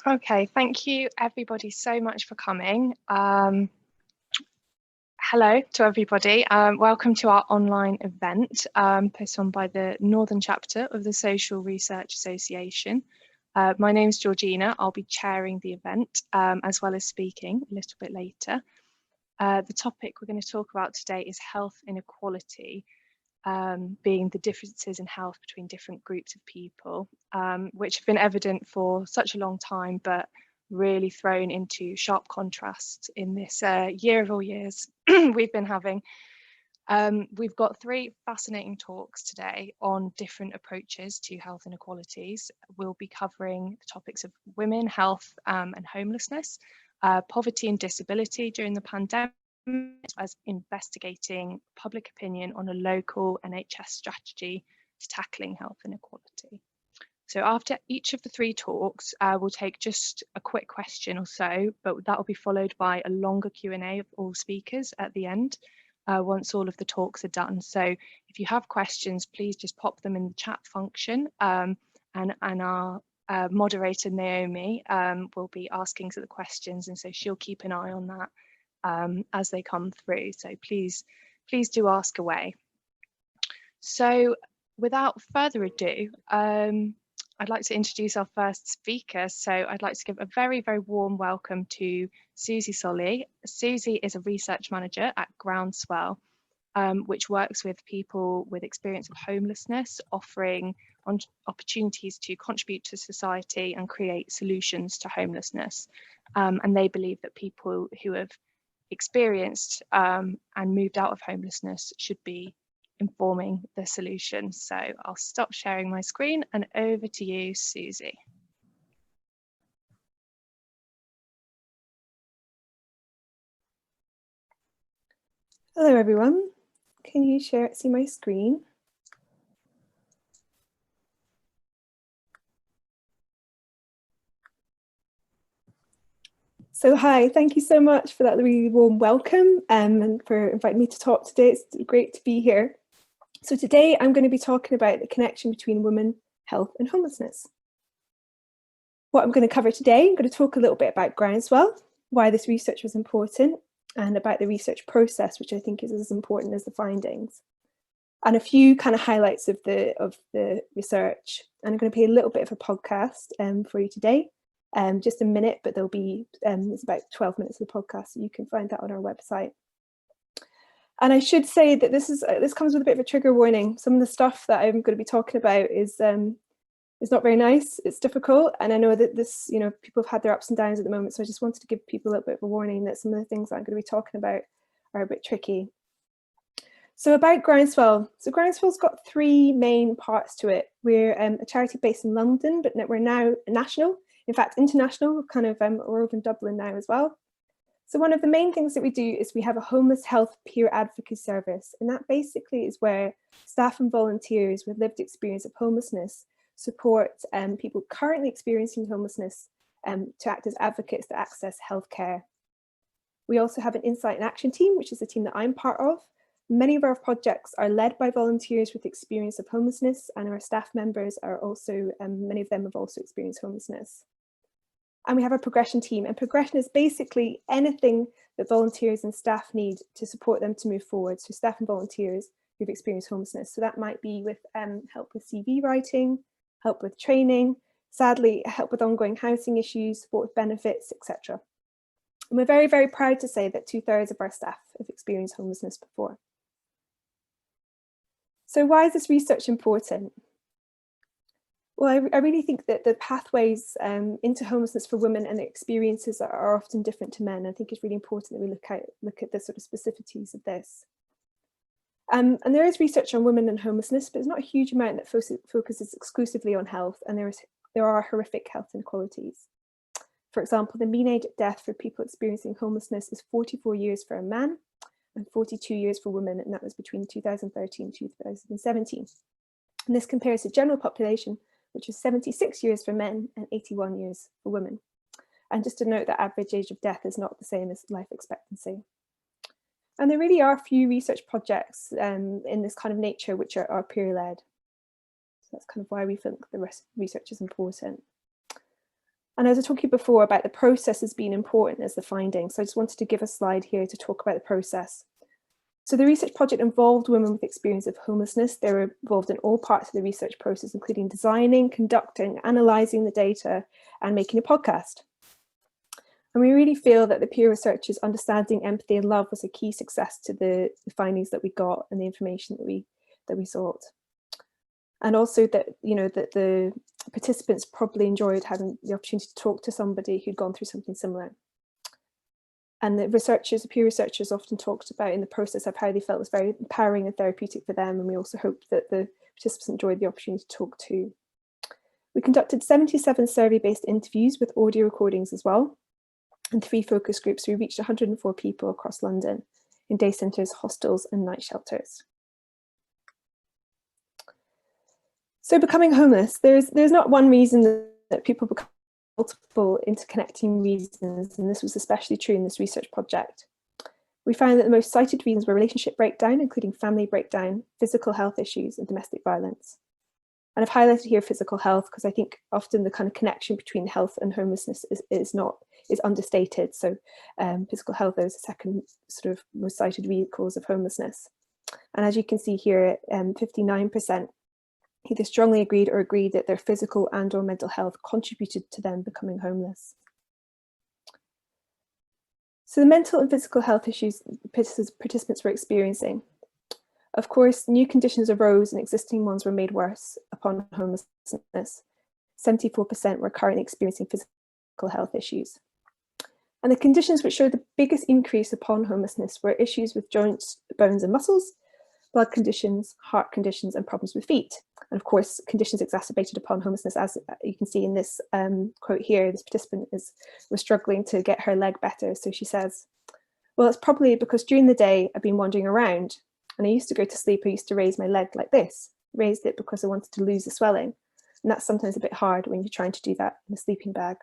Okay, thank you everybody so much for coming. Hello to everybody. Welcome to our online event put on by the Northern Chapter of the Social Research Association. My name is Georgina. I'll be chairing the event as well as speaking a little bit later. The topic we're going to talk about today is health inequality, being the differences in health between different groups of people, which have been evident for such a long time, but really thrown into sharp contrast in this year of all years we've been having. We've got three fascinating talks today on different approaches to health inequalities. We'll be covering the topics of women, health and homelessness, poverty and disability during the pandemic, as investigating public opinion on a local NHS strategy to tackling health inequality. So after each of the three talks, we'll take just a quick question or so, but that will be followed by a longer Q&A of all speakers at the end, once all of the talks are done. So if you have questions, please just pop them in the chat function, and our moderator Naomi will be asking the questions, and so she'll keep an eye on that as they come through. So please do ask away. So without further ado, I'd like to introduce our first speaker. So I'd like to give a very, very warm welcome to Suzy Solley. Suzy is a research manager at Groundswell, which works with people with experience of homelessness, offering opportunities to contribute to society and create solutions to homelessness. And they believe that people who have experienced and moved out of homelessness should be informing the solution. So I'll stop sharing my screen and over to you, Suzy. Hello everyone, can you see my screen? So hi, thank you so much for that really warm welcome and for inviting me to talk today. It's great to be here. So today I'm going to be talking about the connection between women, health and homelessness. What I'm going to cover today, I'm going to talk a little bit about Groundswell, why this research was important, and about the research process, which I think is as important as the findings, and a few kind of highlights of the research. And I'm going to play a little bit of a podcast for you today. Just a minute, but there'll be it's about 12 minutes of the podcast, so you can find that on our website. And I should say that this comes with a bit of a trigger warning. Some of the stuff that I'm going to be talking about is not very nice. It's difficult, and I know that this, people have had their ups and downs at the moment. So I just wanted to give people a little bit of a warning that some of the things that I'm going to be talking about are a bit tricky. So about Groundswell. So Groundswell's got three main parts to it. We're a charity based in London, but we're now national. In fact, international, we're over in Dublin now as well. So one of the main things that we do is we have a homeless health peer advocacy service. And that basically is where staff and volunteers with lived experience of homelessness support people currently experiencing homelessness to act as advocates to access healthcare. We also have an insight and action team, which is the team that I'm part of. Many of our projects are led by volunteers with experience of homelessness, and our staff members are also, many of them have also experienced homelessness. And we have a progression team, and progression is basically anything that volunteers and staff need to support them to move forward. So staff and volunteers who've experienced homelessness. So that might be with help with CV writing, help with training, sadly, help with ongoing housing issues, support with benefits, etc. And we're very, very proud to say that 2/3 of our staff have experienced homelessness before. So why is this research important? Well, I really think that the pathways into homelessness for women and their experiences are often different to men. I think it's really important that we look at the sort of specificities of this. And there is research on women and homelessness, but it's not a huge amount that focuses exclusively on health, and there are horrific health inequalities. For example, the mean age of death for people experiencing homelessness is 44 years for a man and 42 years for women, and that was between 2013 and 2017. And this compares to general population, which is 76 years for men and 81 years for women. And just to note that average age of death is not the same as life expectancy. And there really are a few research projects in this kind of nature which are peer-led. So that's kind of why we think the research is important. And as I talked to you before about the process as being important as the findings, so I just wanted to give a slide here to talk about the process. So the research project involved women with experience of homelessness. They were involved in all parts of the research process, including designing, conducting, analysing the data, and making a podcast. And we really feel that the peer researchers' understanding, empathy, and love was a key success to the findings that we got and the information that we sought. And also that, that the participants probably enjoyed having the opportunity to talk to somebody who'd gone through something similar. And the peer researchers often talked about in the process of how they felt it was very empowering and therapeutic for them. And we also hoped that the participants enjoyed the opportunity to talk too. We conducted 77 survey-based interviews with audio recordings as well, and 3 focus groups. We reached 104 people across London in day centres, hostels and night shelters. So becoming homeless, there's not one reason that people become, multiple interconnecting reasons, and this was especially true in this research project. We found that the most cited reasons were relationship breakdown, including family breakdown, physical health issues and domestic violence. And I've highlighted here physical health because I think often the kind of connection between health and homelessness is understated. So physical health is the second sort of most cited cause of homelessness. And as you can see here, 59% either strongly agreed or agreed that their physical and or mental health contributed to them becoming homeless. So the mental and physical health issues participants were experiencing. Of course, new conditions arose and existing ones were made worse upon homelessness. 74% were currently experiencing physical health issues. And the conditions which showed the biggest increase upon homelessness were issues with joints, bones and muscles, blood conditions, heart conditions and problems with feet. And of course, conditions exacerbated upon homelessness, as you can see in this quote here. This participant was struggling to get her leg better. So she says, well, it's probably because during the day I've been wandering around and I used to go to sleep, I used to raise my leg like this. Raised it because I wanted to lose the swelling. And that's sometimes a bit hard when you're trying to do that in a sleeping bag.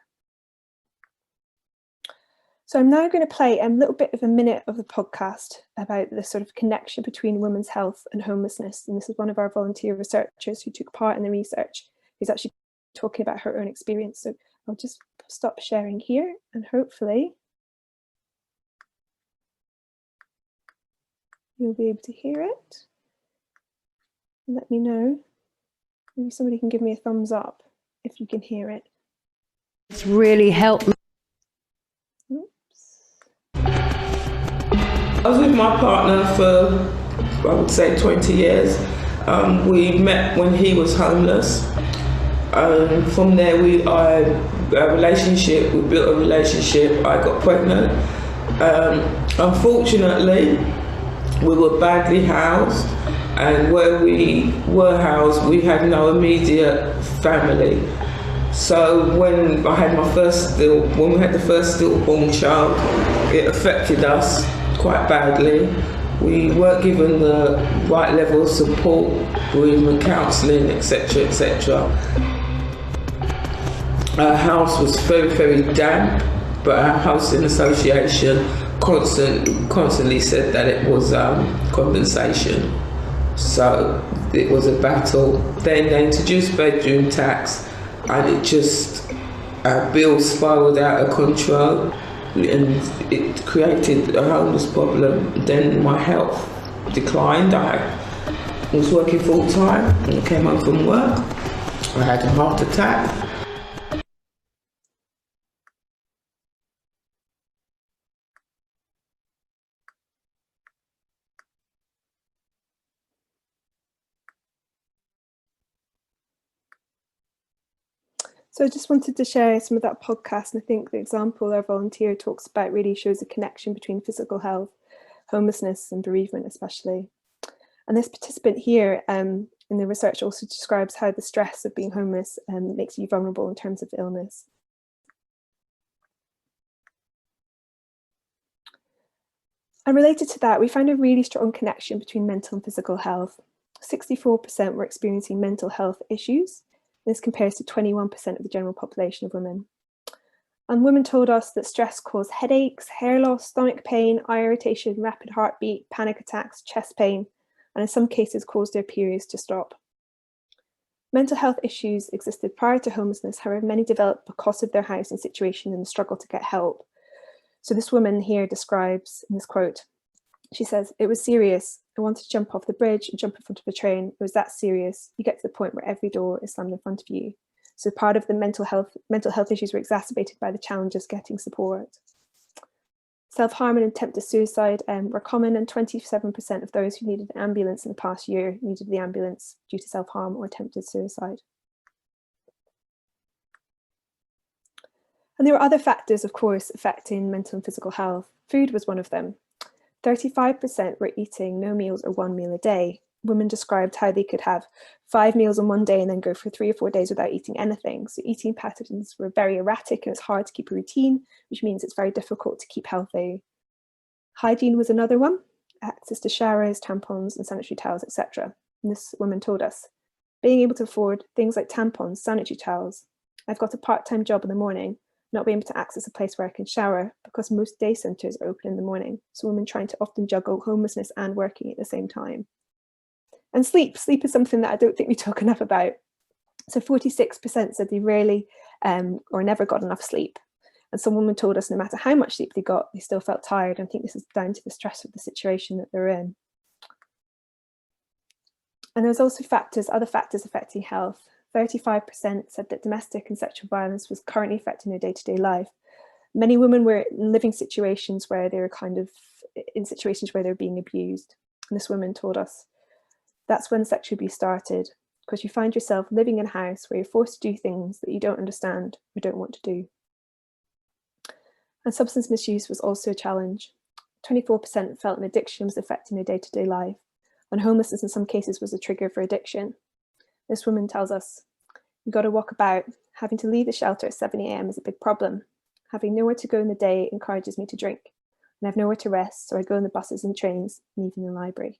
So I'm now going to play a little bit of a minute of the podcast about the sort of connection between women's health and homelessness. And this is one of our volunteer researchers who took part in the research, who's actually talking about her own experience. So I'll just stop sharing here and hopefully you'll be able to hear it. Let me know. Maybe somebody can give me a thumbs up if you can hear it. It's really helped me. I was with my partner for, I would say, 20 years. We met when he was homeless. From there, we built a relationship. I got pregnant. Unfortunately, we were badly housed, and where we were housed, we had no immediate family. So when we had the first stillborn child, it affected us quite badly. We weren't given the right level of support, bereavement counselling, etc., etc. Our house was very, very damp, but our housing association constantly said that it was condensation. So it was a battle. Then they introduced bedroom tax, and it just, our bills spiraled out of control. And it created a homeless problem. Then my health declined. I was working full time and I came home from work. I had a heart attack. So I just wanted to share some of that podcast, and I think the example our volunteer talks about really shows a connection between physical health, homelessness and bereavement especially. And this participant here in the research also describes how the stress of being homeless makes you vulnerable in terms of illness. And related to that, we found a really strong connection between mental and physical health. 64% were experiencing mental health issues. This compares to 21% of the general population of women. And women told us that stress caused headaches, hair loss, stomach pain, eye irritation, rapid heartbeat, panic attacks, chest pain, and in some cases caused their periods to stop. Mental health issues existed prior to homelessness, however, many developed because of their housing situation and the struggle to get help. So this woman here describes in this quote, she says, "It was serious. I wanted to jump off the bridge and jump in front of a train. It was that serious. You get to the point where every door is slammed in front of you." So part of the mental health issues were exacerbated by the challenges getting support. Self-harm and attempted suicide were common, and 27% of those who needed an ambulance in the past year needed the ambulance due to self-harm or attempted suicide. And there were other factors, of course, affecting mental and physical health. Food was one of them. 35% were eating no meals or one meal a day. Women described how they could have 5 meals in one day and then go for 3 or 4 days without eating anything. So eating patterns were very erratic and it's hard to keep a routine, which means it's very difficult to keep healthy. Hygiene was another one, access to showers, tampons and sanitary towels, etc. And this woman told us, being able to afford things like tampons, sanitary towels. I've got a part-time job in the morning, not being able to access a place where I can shower because most day centres are open in the morning. So women trying to often juggle homelessness and working at the same time. And sleep is something that I don't think we talk enough about. So 46% said they rarely or never got enough sleep. And some women told us no matter how much sleep they got, they still felt tired. And I think this is down to the stress of the situation that they're in. And there's also other factors affecting health. 35% said that domestic and sexual violence was currently affecting their day-to-day life. Many women were in living situations where they were they're being abused. And this woman told us, that's when sexual abuse started, because you find yourself living in a house where you're forced to do things that you don't understand or don't want to do. And substance misuse was also a challenge. 24% felt an addiction was affecting their day-to-day life, and homelessness in some cases was a trigger for addiction. This woman tells us, you've got to walk about. Having to leave the shelter at 7 AM is a big problem. Having nowhere to go in the day encourages me to drink, and I have nowhere to rest, so I go on the buses and trains and even the library.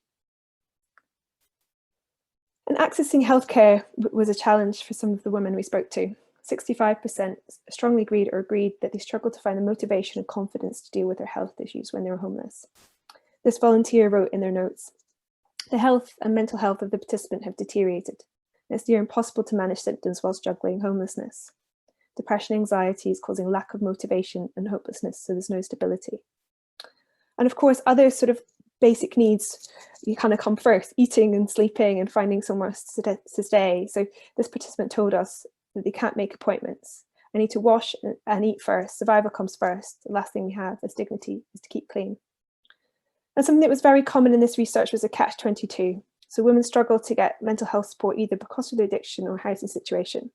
And accessing healthcare was a challenge for some of the women we spoke to. 65% strongly agreed that they struggled to find the motivation and confidence to deal with their health issues when they were homeless. This volunteer wrote in their notes, the health and mental health of the participant have deteriorated. It's near impossible to manage symptoms whilst juggling homelessness. Depression and anxiety is causing lack of motivation and hopelessness, so there's no stability. And of course, other sort of basic needs, you kind of come first, eating and sleeping and finding somewhere to stay. So this participant told us that they can't make appointments. I need to wash and eat first. Survival comes first. The last thing we have as dignity is to keep clean. And something that was very common in this research was a catch-22. So women struggle to get mental health support either because of their addiction or housing situation.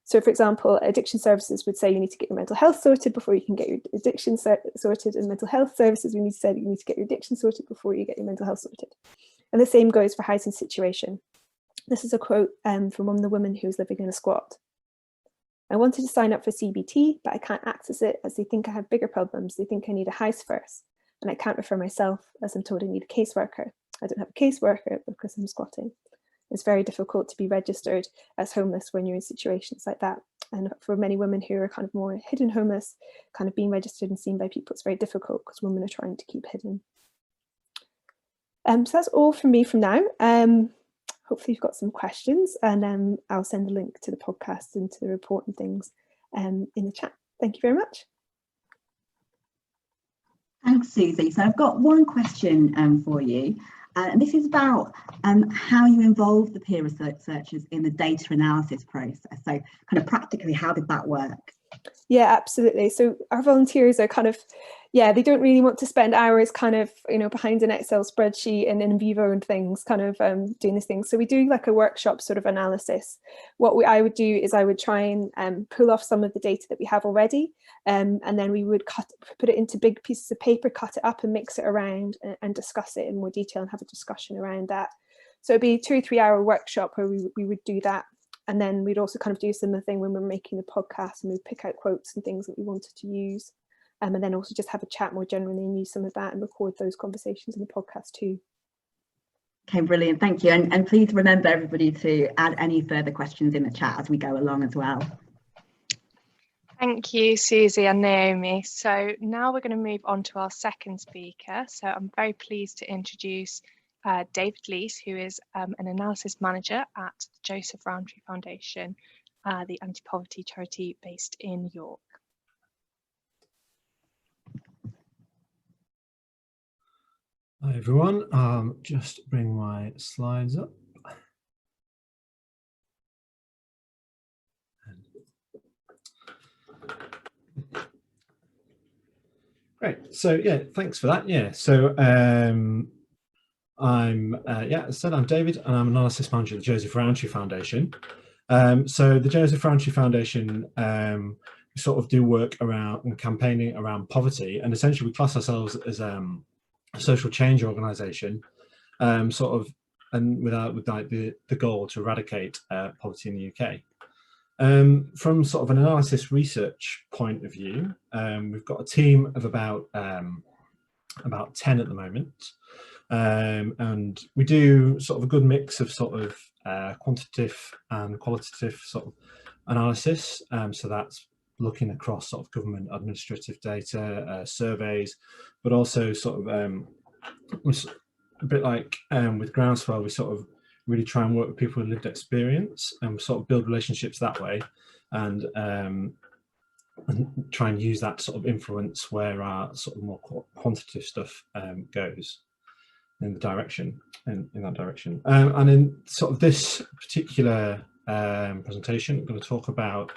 So for example, addiction services would say you need to get your mental health sorted before you can get your addiction sorted, and mental health services we need to say you need to get your addiction sorted before you get your mental health sorted. And the same goes for housing situation. This is a quote from one of the women who was living in a squat. I wanted to sign up for CBT, but I can't access it as they think I have bigger problems. They think I need a house first, and I can't refer myself as I'm told I need a caseworker. I don't have a caseworker because I'm squatting. It's very difficult to be registered as homeless when you're in situations like that. And for many women who are kind of more hidden homeless, kind of being registered and seen by people, it's very difficult because women are trying to keep hidden. So that's all from me from now. Hopefully you've got some questions, and I'll send a link to the podcast and to the report and things in the chat. Thank you very much. Thanks, Suzy. So I've got one question for you. And this is about how you involve the peer researchers in the data analysis process. So kind of practically, how did that work? Yeah, absolutely. So our volunteers are kind of, they don't really want to spend hours kind of, behind an Excel spreadsheet and in vivo and things, kind of doing these things. So we do like a workshop sort of analysis. What I would do is I would try and pull off some of the data that we have already, and then we would put it into big pieces of paper, cut it up and mix it around and discuss it in more detail and have a discussion around that. So it'd be a 2 or 3 hour workshop where we would do that. And then we'd also kind of do similar thing when we're making the podcast, and we'd pick out quotes and things that we wanted to use. And then also just have a chat more generally and use some of that and record those conversations in the podcast too. Okay, brilliant. Thank you. And please remember everybody to add any further questions in the chat as we go along as well. Thank you, Suzy and Naomi. So now we're going to move on to our second speaker. So I'm very pleased to introduce David Leese, who is an analysis manager at the Joseph Rowntree Foundation, the anti-poverty charity based in York. Hi everyone, just bring my slides up. Great, so yeah, thanks for that. Yeah, so I'm as I'm David, and I'm an analysis manager at the Joseph Rowntree Foundation. So the Joseph Rowntree Foundation, we sort of do work around campaigning around poverty, and essentially we class ourselves as a social change organisation, with like the goal to eradicate poverty in the UK. From sort of an analysis research point of view, we've got a team of about 10 at the moment, and we do sort of a good mix of sort of quantitative and qualitative sort of analysis. So that's looking across sort of government administrative data, surveys, but also sort of a bit like with Groundswell, we sort of really try and work with people with lived experience and sort of build relationships that way, and try and use that to sort of influence where our sort of more quantitative stuff goes in that direction. And in sort of this particular presentation, I'm going to talk about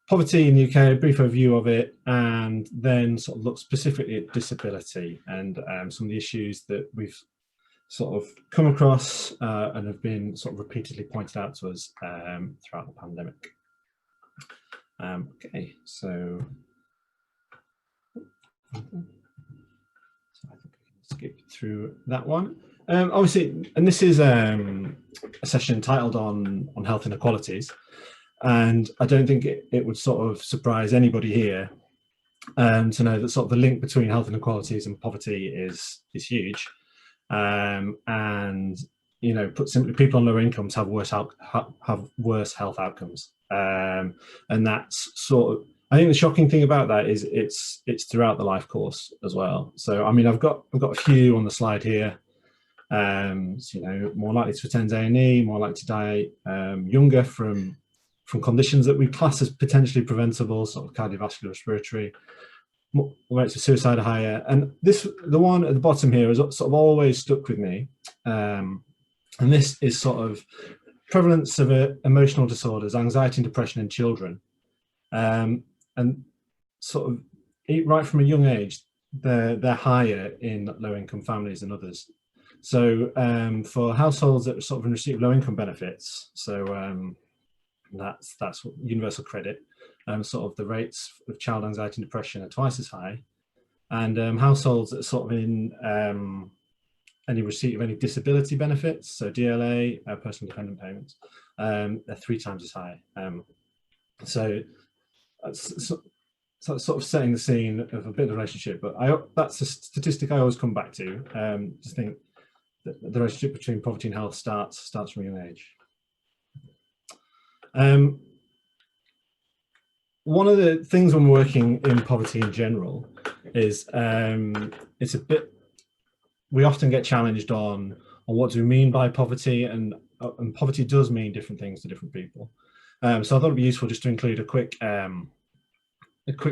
poverty in the UK, a brief overview of it, and then sort of look specifically at disability and some of the issues that we've sort of come across and have been sort of repeatedly pointed out to us throughout the pandemic. Okay, so I think we can skip through that one. Obviously, and this is a session titled on health inequalities, and I don't think it would sort of surprise anybody here to know that sort of the link between health inequalities and poverty is huge. And you know, put simply, people on lower incomes have worse health outcomes, and that's sort of, I think the shocking thing about that is it's throughout the life course as well. So I mean, I've got a few on the slide here. So, you know, more likely to attend A&E, more likely to die younger from conditions that we class as potentially preventable, sort of cardiovascular, respiratory. Rates of suicide are higher, and the one at the bottom here has sort of always stuck with me, and this is sort of prevalence of emotional disorders, anxiety and depression in children, and sort of right from a young age they're higher in low income families than others. So for households that sort of receive low income benefits, so that's what universal credit, sort of the rates of child anxiety and depression are twice as high, and households that are sort of in any receipt of any disability benefits, so DLA, personal dependent payments, they're 3 times as high. So that's sort of setting the scene of a bit of the relationship, but that's a statistic I always come back to. Just think that the relationship between poverty and health starts from a young age. One of the things when we're working in poverty in general is it's a bit, we often get challenged on what do we mean by poverty, and poverty does mean different things to different people. So I thought it'd be useful just to include a quick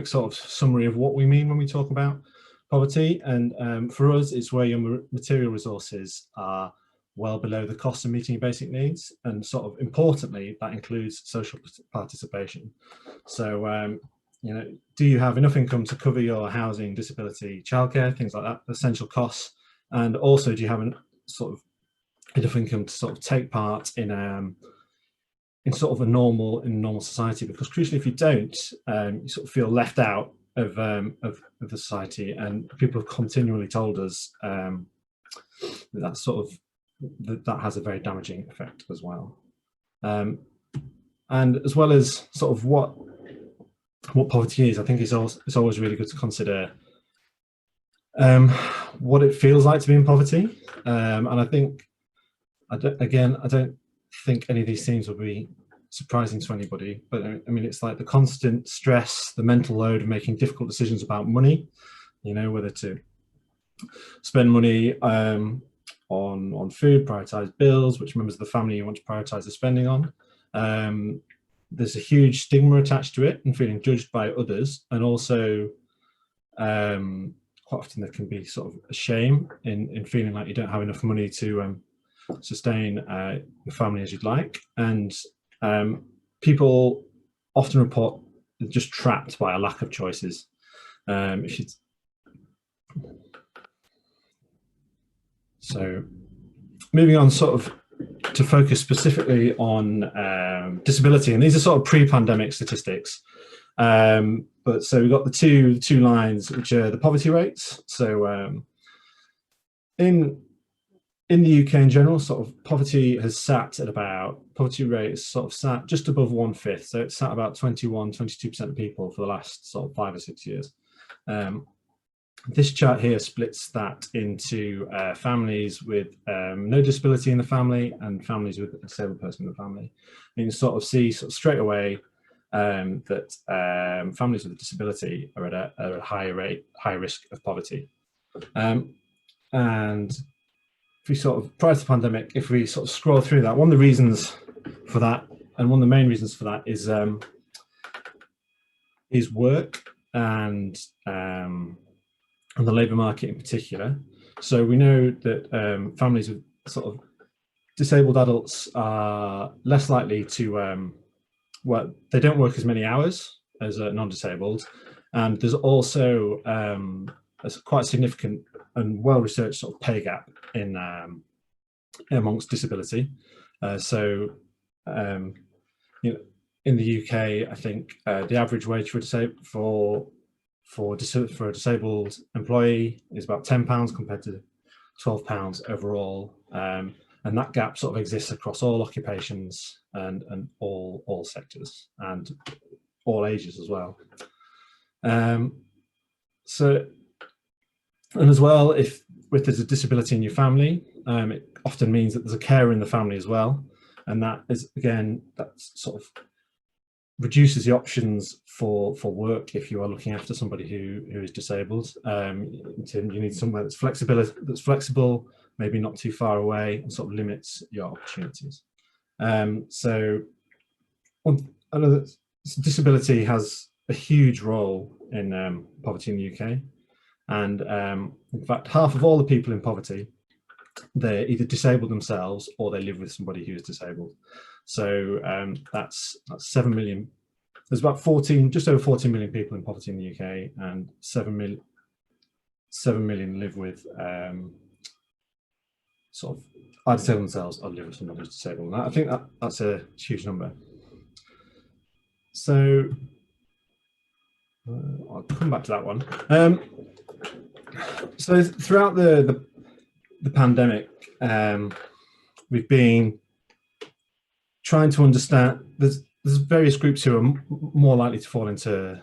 sort of summary of what we mean when we talk about poverty. And for us, it's where your material resources are well below the cost of meeting your basic needs, and sort of importantly, that includes social participation. So you know, do you have enough income to cover your housing, disability, childcare, things like that, essential costs, and also do you have sort of enough income to sort of take part in sort of a normal society? Because crucially, if you don't, you sort of feel left out of the society, and people have continually told us that sort of that has a very damaging effect as well. And as well as sort of what poverty is, I think it's always really good to consider what it feels like to be in poverty. And I think, I don't think any of these themes will be surprising to anybody, but I mean, it's like the constant stress, the mental load of making difficult decisions about money, you know, whether to spend money on food, prioritise bills, which members of the family you want to prioritise the spending on. There's a huge stigma attached to it and feeling judged by others, and also quite often there can be sort of a shame in feeling like you don't have enough money to sustain your family as you'd like. And people often report just trapped by a lack of choices. So moving on sort of to focus specifically on disability, and these are sort of pre-pandemic statistics. But so we've got the two lines, which are the poverty rates. So in the UK in general, sort of poverty rate has sat just above 1/5. So it's sat about 22% of people for the last sort of 5 or 6 years. This chart here splits that into families with no disability in the family and families with a disabled person in the family. And you sort of see straight away that families with a disability are at a high risk of poverty. And if we sort of, prior to the pandemic, if we sort of scroll through that, one of the reasons for that, and one of the main reasons for that is work and the labour market in particular. So we know that families with sort of disabled adults are less likely to they don't work as many hours as non-disabled, and there's also a quite significant and well-researched sort of pay gap in amongst disability. So you know, in the UK, I think the average wage for a disabled employee is about £10 compared to £12 overall, and that gap sort of exists across all occupations and all sectors and all ages as well. So, and as well, if there's a disability in your family, it often means that there's a carer in the family as well, and that is, again, that sort of reduces the options for work if you are looking after somebody who is disabled. You need somewhere that's flexible, maybe not too far away, and sort of limits your opportunities. So another, disability has a huge role in poverty in the UK, and in fact, half of all the people in poverty, they're either disabled themselves or they live with somebody who is disabled. So that's 7 million. There's about just over 14 million people in poverty in the UK, and 7 million live with sort of either disabled themselves or live with somebody who's disabled. And I think that's a huge number. So I'll come back to that one. So throughout the pandemic, we've been trying to understand, there's various groups who are more likely to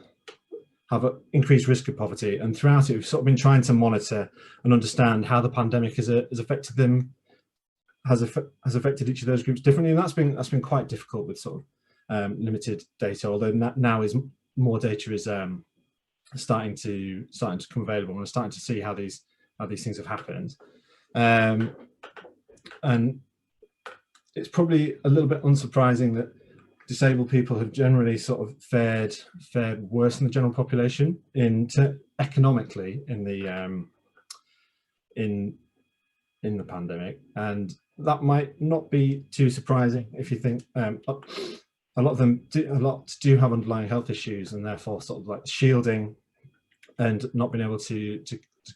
have an increased risk of poverty, and throughout it we've sort of been trying to monitor and understand how the pandemic has affected them, has affected each of those groups differently, and that's been quite difficult with sort of limited data, although now more data is starting to become available, and we're starting to see how these things have happened. And it's probably a little bit unsurprising that disabled people have generally sort of fared worse than the general population economically in the pandemic, and that might not be too surprising if you think a lot do have underlying health issues, and therefore sort of like shielding and not being able to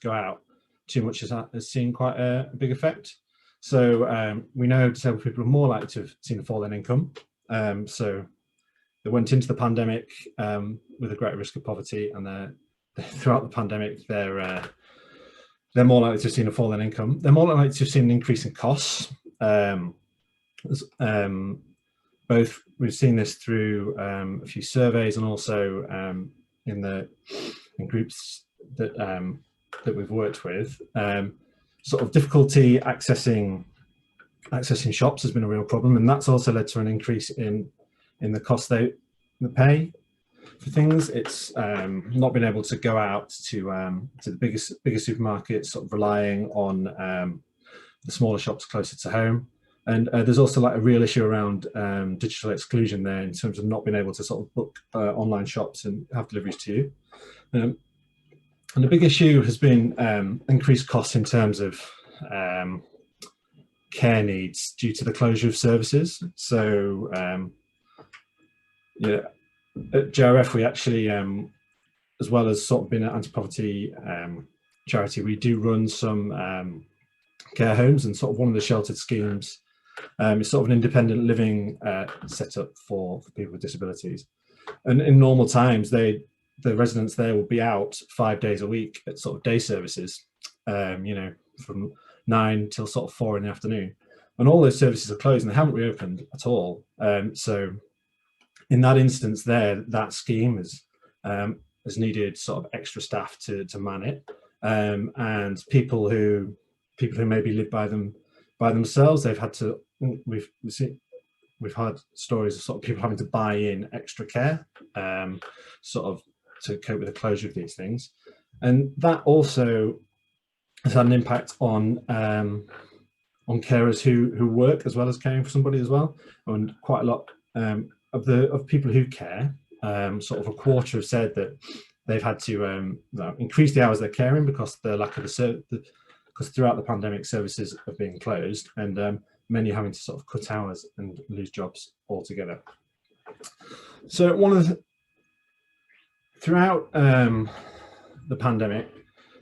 go out too much has seen quite a big effect. So we know disabled people are more likely to have seen a fall in income. So they went into the pandemic with a greater risk of poverty, and throughout the pandemic they're more likely to have seen a fall in income. They're more likely to have seen an increase in costs. Both we've seen this through a few surveys, and also in groups that we've worked with. Sort of difficulty accessing shops has been a real problem, and that's also led to an increase in the cost they pay. for things. It's not being able to go out to the bigger supermarkets, sort of relying on the smaller shops closer to home. And there's also like a real issue around digital exclusion there in terms of not being able to sort of book online shops and have deliveries to you. And the big issue has been increased costs in terms of care needs due to the closure of services. So yeah, at JRF we actually, as well as sort of being an anti-poverty charity, we do run some care homes, and sort of one of the sheltered schemes is sort of an independent living setup for people with disabilities. And in normal times, the residents there will be out 5 days a week at sort of day services, you know, from 9 till sort of 4 in the afternoon. And all those services are closed and they haven't reopened at all. So in that instance there, that scheme has needed sort of extra staff to man it. And people who maybe live by themselves, they've had to, we've had stories of sort of people having to buy in extra care, sort of to cope with the closure of these things. And that also has had an impact on carers who work as well as caring for somebody as well. And quite a lot of people who care, sort of a quarter have said that they've had to increase the hours they're caring because the lack of because throughout the pandemic services have been closed, and many having to sort of cut hours and lose jobs altogether. So throughout the pandemic,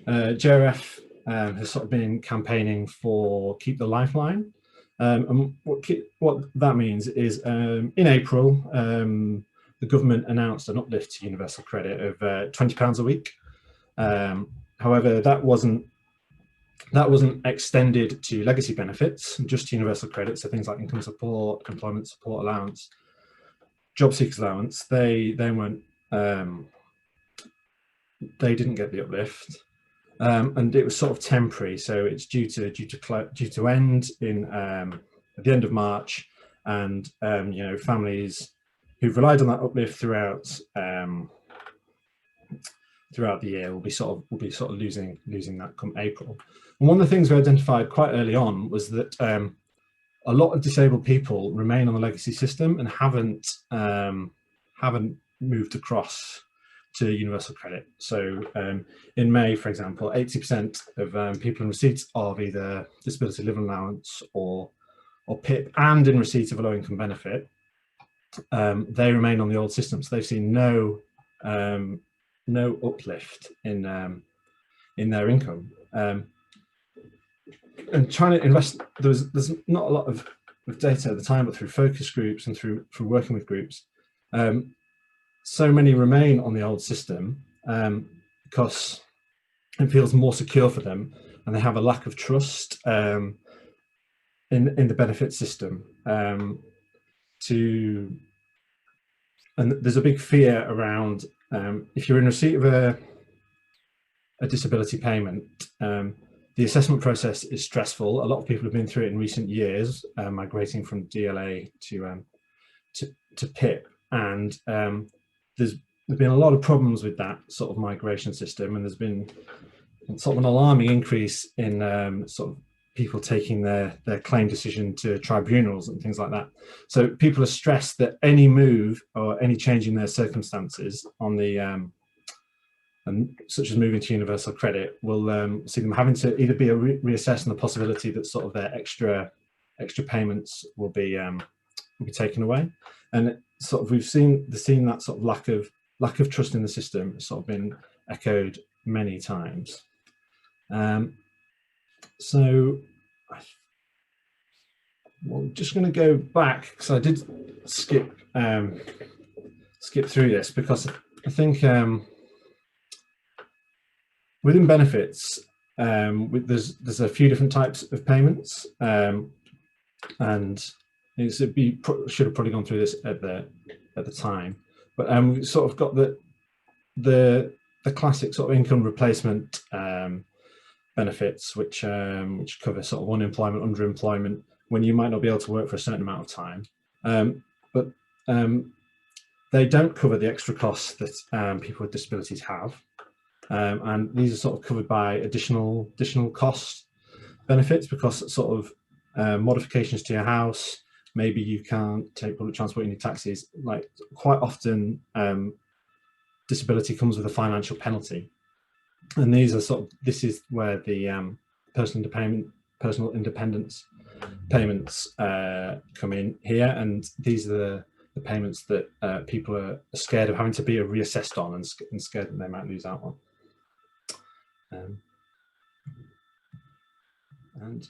JRF has sort of been campaigning for Keep the Lifeline. And what that means is in April, the government announced an uplift to universal credit of £20 a week. However, that wasn't extended to legacy benefits, just to universal credit. So things like income support, employment support allowance, job seekers allowance, they weren't, they didn't get the uplift. And it was sort of temporary, so it's due to end in at the end of March, and you know, families who've relied on that uplift throughout the year will be sort of losing that come April. And one of the things we identified quite early on was that a lot of disabled people remain on the legacy system and haven't moved across to universal credit. So in May, for example, 80% of people in receipt of either disability living allowance or PIP, and in receipt of a low income benefit, they remain on the old system. So they've seen no uplift in their income. And trying to invest, there's not a lot of data at the time, but through focus groups and through working with groups, so many remain on the old system because it feels more secure for them, and they have a lack of trust in the benefit system. And there's a big fear around if you're in receipt of a disability payment, the assessment process is stressful. A lot of people have been through it in recent years, migrating from DLA to PIP, and there's been a lot of problems with that sort of migration system, and there's been sort of an alarming increase in sort of people taking their claim decision to tribunals and things like that. So people are stressed that any move or any change in their circumstances on the such as moving to universal credit will see them having to either be reassessed, and the possibility that sort of their extra payments will be taken away. And sort of we've seen that sort of lack of trust in the system sort of been echoed many times. So I'm just going to go back, because I did skip through this, because I think within benefits, there's a few different types of payments, and should have probably gone through this at the time, but we've sort of got the classic sort of income replacement benefits, which cover sort of unemployment, underemployment, when you might not be able to work for a certain amount of time. But they don't cover the extra costs that people with disabilities have, and these are sort of covered by additional cost benefits, because sort of modifications to your house, maybe you can't take public transport, you need taxis. Like, quite often disability comes with a financial penalty, and these are this is where the personal independence payments come in here, and these are the payments that people are scared of having to be reassessed on, and scared that they might lose out on. And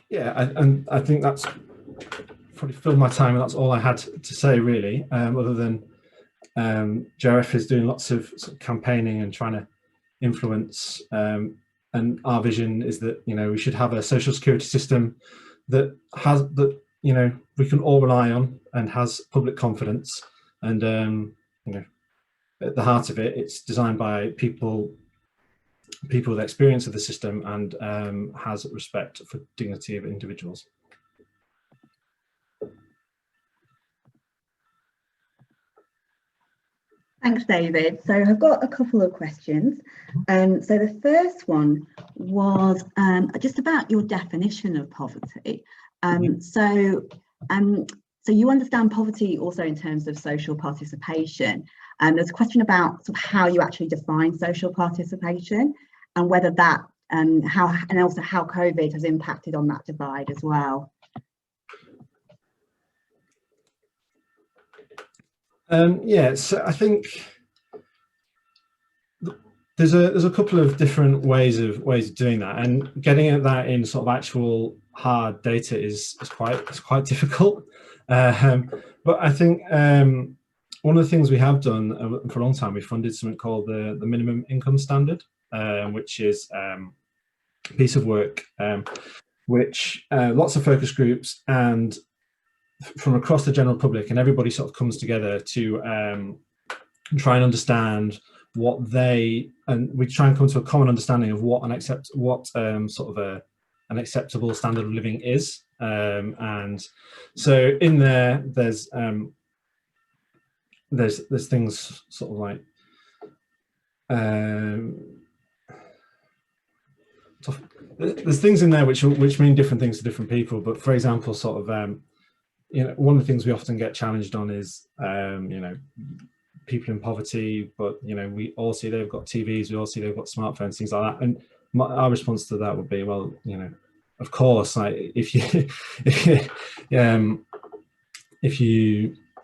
yeah, I think that's probably filled my time, and that's all I had to say, really, other than JRF is doing lots of campaigning and trying to influence, and our vision is that, you know, we should have a social security system that we can all rely on and has public confidence, and you know, at the heart of it, it's designed by people with experience of the system, and has respect for dignity of individuals. Thanks, David. So I've got a couple of questions. So the first one was just about your definition of poverty. So you understand poverty also in terms of social participation. And there's a question about sort of how you actually define social participation, and whether that and also how COVID has impacted on that divide as well. Yeah, so I think there's a couple of different ways of doing that, and getting at that in sort of actual hard data is quite difficult. But I think one of the things we have done for a long time, we funded something called the minimum income standard, which is a piece of work which lots of focus groups and from across the general public, and everybody sort of comes together to try and understand what we try and come to a common understanding of what an acceptable standard of living is. And so in there's things sort of like there's things in there which mean different things to different people. But for example, sort of you know, one of the things we often get challenged on is you know, people in poverty, but you know, we all see they've got TVs, we all see they've got smartphones, things like that. And our response to that would be, well, you know, of course, like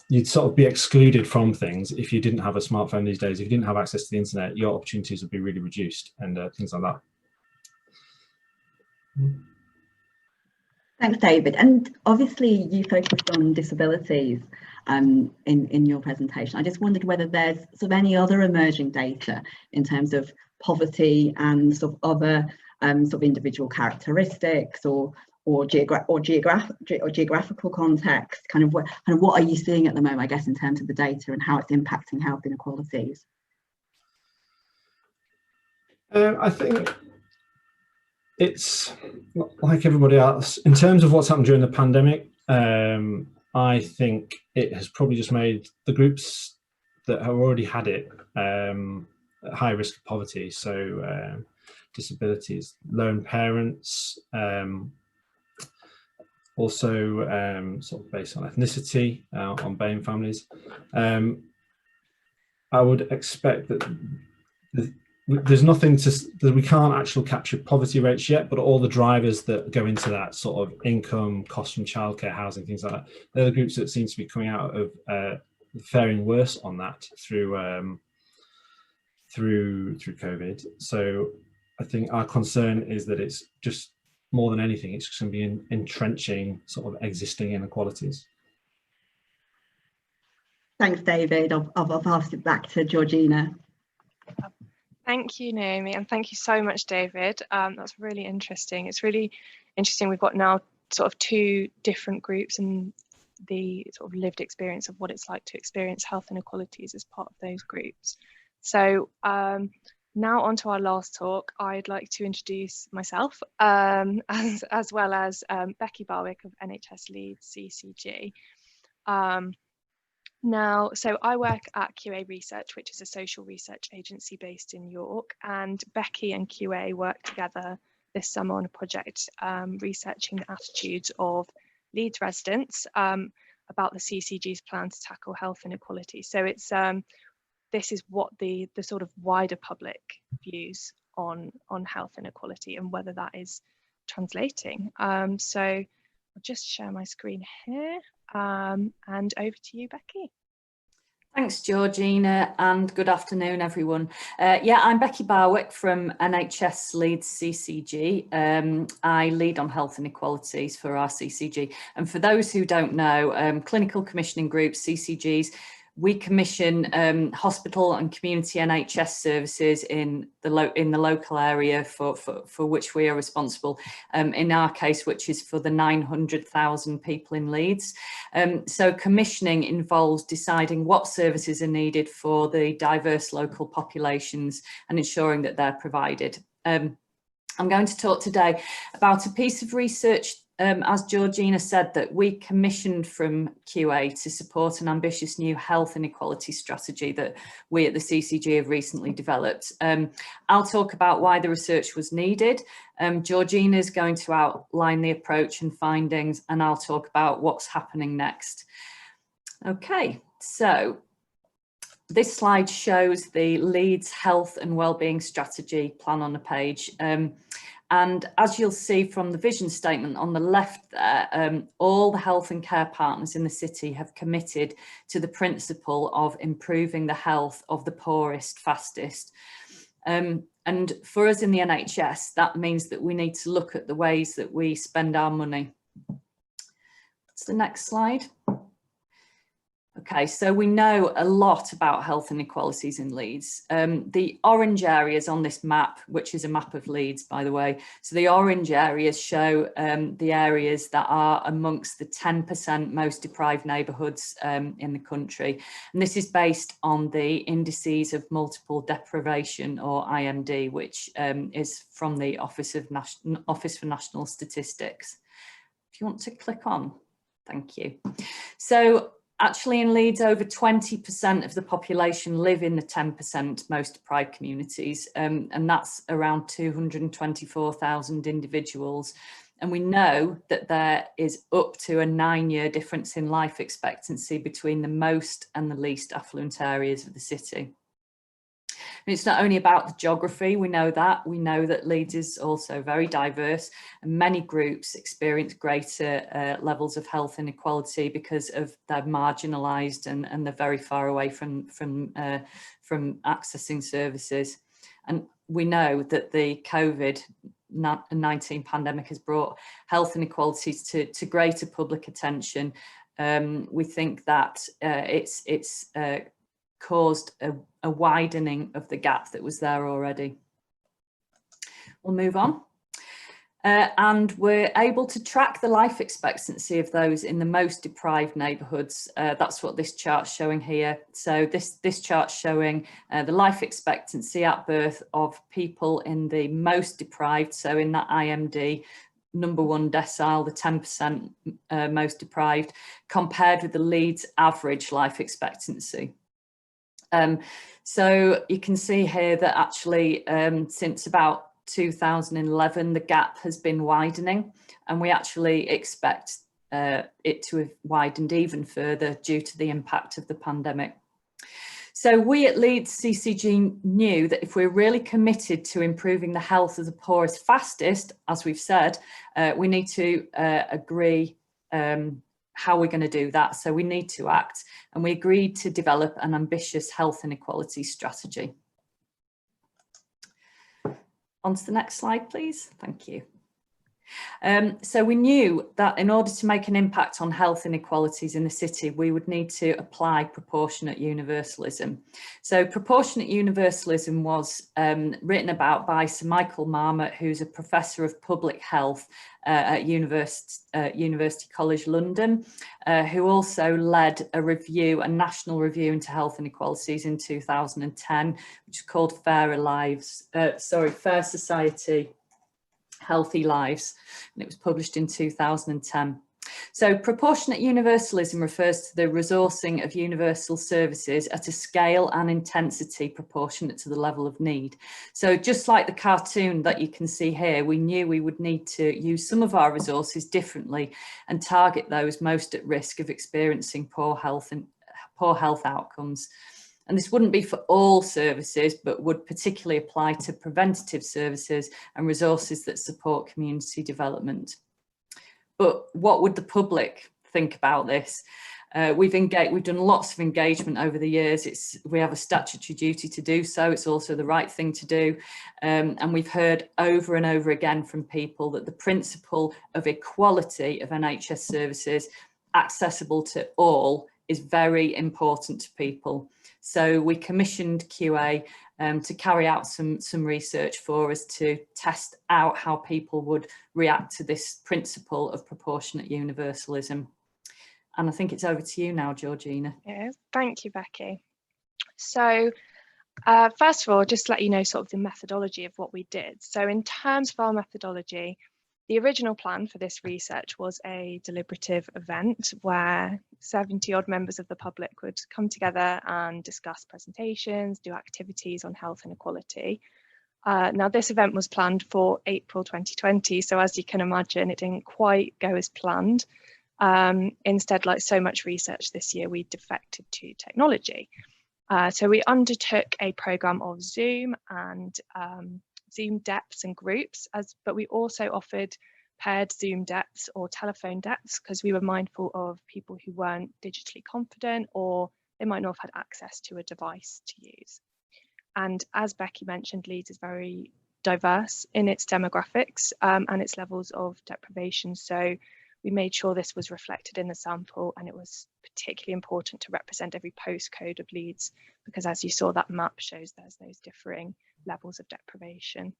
you'd sort of be excluded from things if you didn't have a smartphone these days. If you didn't have access to the internet, your opportunities would be really reduced, and things like that. Thanks, David. And obviously you focused on disabilities in your presentation. I just wondered whether there's sort of any other emerging data in terms of poverty and sort of other sort of individual characteristics or geographical context. Kind of what are you seeing at the moment, I guess, in terms of the data and how it's impacting health inequalities? I think it's like everybody else in terms of what's happened during the pandemic. I think it has probably just made the groups that have already had it at high risk of poverty. So disabilities, lone parents, also sort of based on ethnicity, on BAME families. I would expect that there's nothing that we can't actually capture poverty rates yet, but all the drivers that go into that sort of income, cost from childcare, housing, things like that, they're the groups that seem to be coming out of faring worse on that through COVID. So I think our concern is that it's just more than anything, it's just going to be entrenching sort of existing inequalities. Thanks, David. I'll pass it back to Georgina. Thank you, Naomi, and thank you so much, David. That's really interesting. It's really interesting. We've got now sort of two different groups and the sort of lived experience of what it's like to experience health inequalities as part of those groups. So now on to our last talk. I'd like to introduce myself as well as Becky Barwick of NHS Leeds CCG. Now, so I work at QA Research, which is a social research agency based in York, and Becky and QA work together this summer on a project researching the attitudes of Leeds residents about the CCG's plan to tackle health inequality. So it's this is what the sort of wider public views on health inequality and whether that is translating. So I'll just share my screen here and over to you, Becky. Thanks, Georgina, and good afternoon, everyone. Yeah, I'm Becky Barwick from NHS Leeds CCG. I lead on health inequalities for our CCG. And for those who don't know, clinical commissioning groups, CCGs, we commission hospital and community NHS services in the local area for which we are responsible. In our case, which is for the 900,000 people in Leeds. So commissioning involves deciding what services are needed for the diverse local populations and ensuring that they're provided. I'm going to talk today about a piece of research, as Georgina said, that we commissioned from QA to support an ambitious new health inequality strategy that we at the CCG have recently developed. I'll talk about why the research was needed. Georgina is going to outline the approach and findings, and I'll talk about what's happening next. Okay, so this slide shows the Leeds Health and Wellbeing Strategy plan on a page. And as you'll see from the vision statement on the left there, all the health and care partners in the city have committed to the principle of improving the health of the poorest fastest. And for us in the NHS, that means that we need to look at the ways that we spend our money. What's the next slide? Okay, so we know a lot about health inequalities in Leeds. The orange areas on this map, which is a map of Leeds, by the way, so the orange areas show the areas that are amongst the 10% most deprived neighbourhoods in the country. And this is based on the indices of multiple deprivation, or IMD, which is from the Office for National Statistics. If you want to click on, thank you. So actually in Leeds, over 20% of the population live in the 10% most deprived communities, and that's around 224,000 individuals. And we know that there is up to a 9-year difference in life expectancy between the most and the least affluent areas of the city. And it's not only about the geography, we know that Leeds is also very diverse, and many groups experience greater levels of health inequality because of they're marginalised and they're very far away from accessing services. And we know that the COVID-19 pandemic has brought health inequalities to greater public attention. We think that it's caused a widening of the gap that was there already. We'll move on. And we're able to track the life expectancy of those in the most deprived neighbourhoods. That's what this chart's showing here. So this chart's showing the life expectancy at birth of people in the most deprived, so in that IMD, #1 decile, the 10% most deprived, compared with the Leeds average life expectancy. So you can see here that actually since about 2011, the gap has been widening, and we actually expect it to have widened even further due to the impact of the pandemic. So we at Leeds CCG knew that if we're really committed to improving the health of the poorest fastest, as we've said, we need to agree how we're going to do that. So we need to act, and we agreed to develop an ambitious health inequality strategy. On to the next slide, please. Thank you. So we knew that in order to make an impact on health inequalities in the city, we would need to apply proportionate universalism. So proportionate universalism was written about by Sir Michael Marmot, who's a professor of public health at University College London, who also led a national review into health inequalities in 2010, which is called Fair Society, Healthy Lives, and it was published in 2010. So proportionate universalism refers to the resourcing of universal services at a scale and intensity proportionate to the level of need. So just like the cartoon that you can see here, we knew we would need to use some of our resources differently and target those most at risk of experiencing poor health outcomes. And this wouldn't be for all services, but would particularly apply to preventative services and resources that support community development. But what would the public think about this? We've done lots of engagement over the years. We have a statutory duty to do so. It's also the right thing to do. And we've heard over and over again from people that the principle of equality of NHS services accessible to all is very important to people. So we commissioned QA to carry out some research for us to test out how people would react to this principle of proportionate universalism. And I think it's over to you now, Georgina. Yeah, thank you, Becky. So first of all, just to let you know sort of the methodology of what we did. So in terms of our methodology, the original plan for this research was a deliberative event where 70 odd members of the public would come together and discuss presentations, do activities on health inequality. Now this event was planned for April 2020, so as you can imagine, it didn't quite go as planned. Instead, like so much research this year, we defected to technology. So we undertook a programme of Zoom and Zoom depths and groups, but we also offered paired Zoom depths or telephone depths because we were mindful of people who weren't digitally confident or they might not have had access to a device to use. And as Becky mentioned, Leeds is very diverse in its demographics and its levels of deprivation. So we made sure this was reflected in the sample, and it was particularly important to represent every postcode of Leeds because as you saw, that map shows there's those differing levels of deprivation.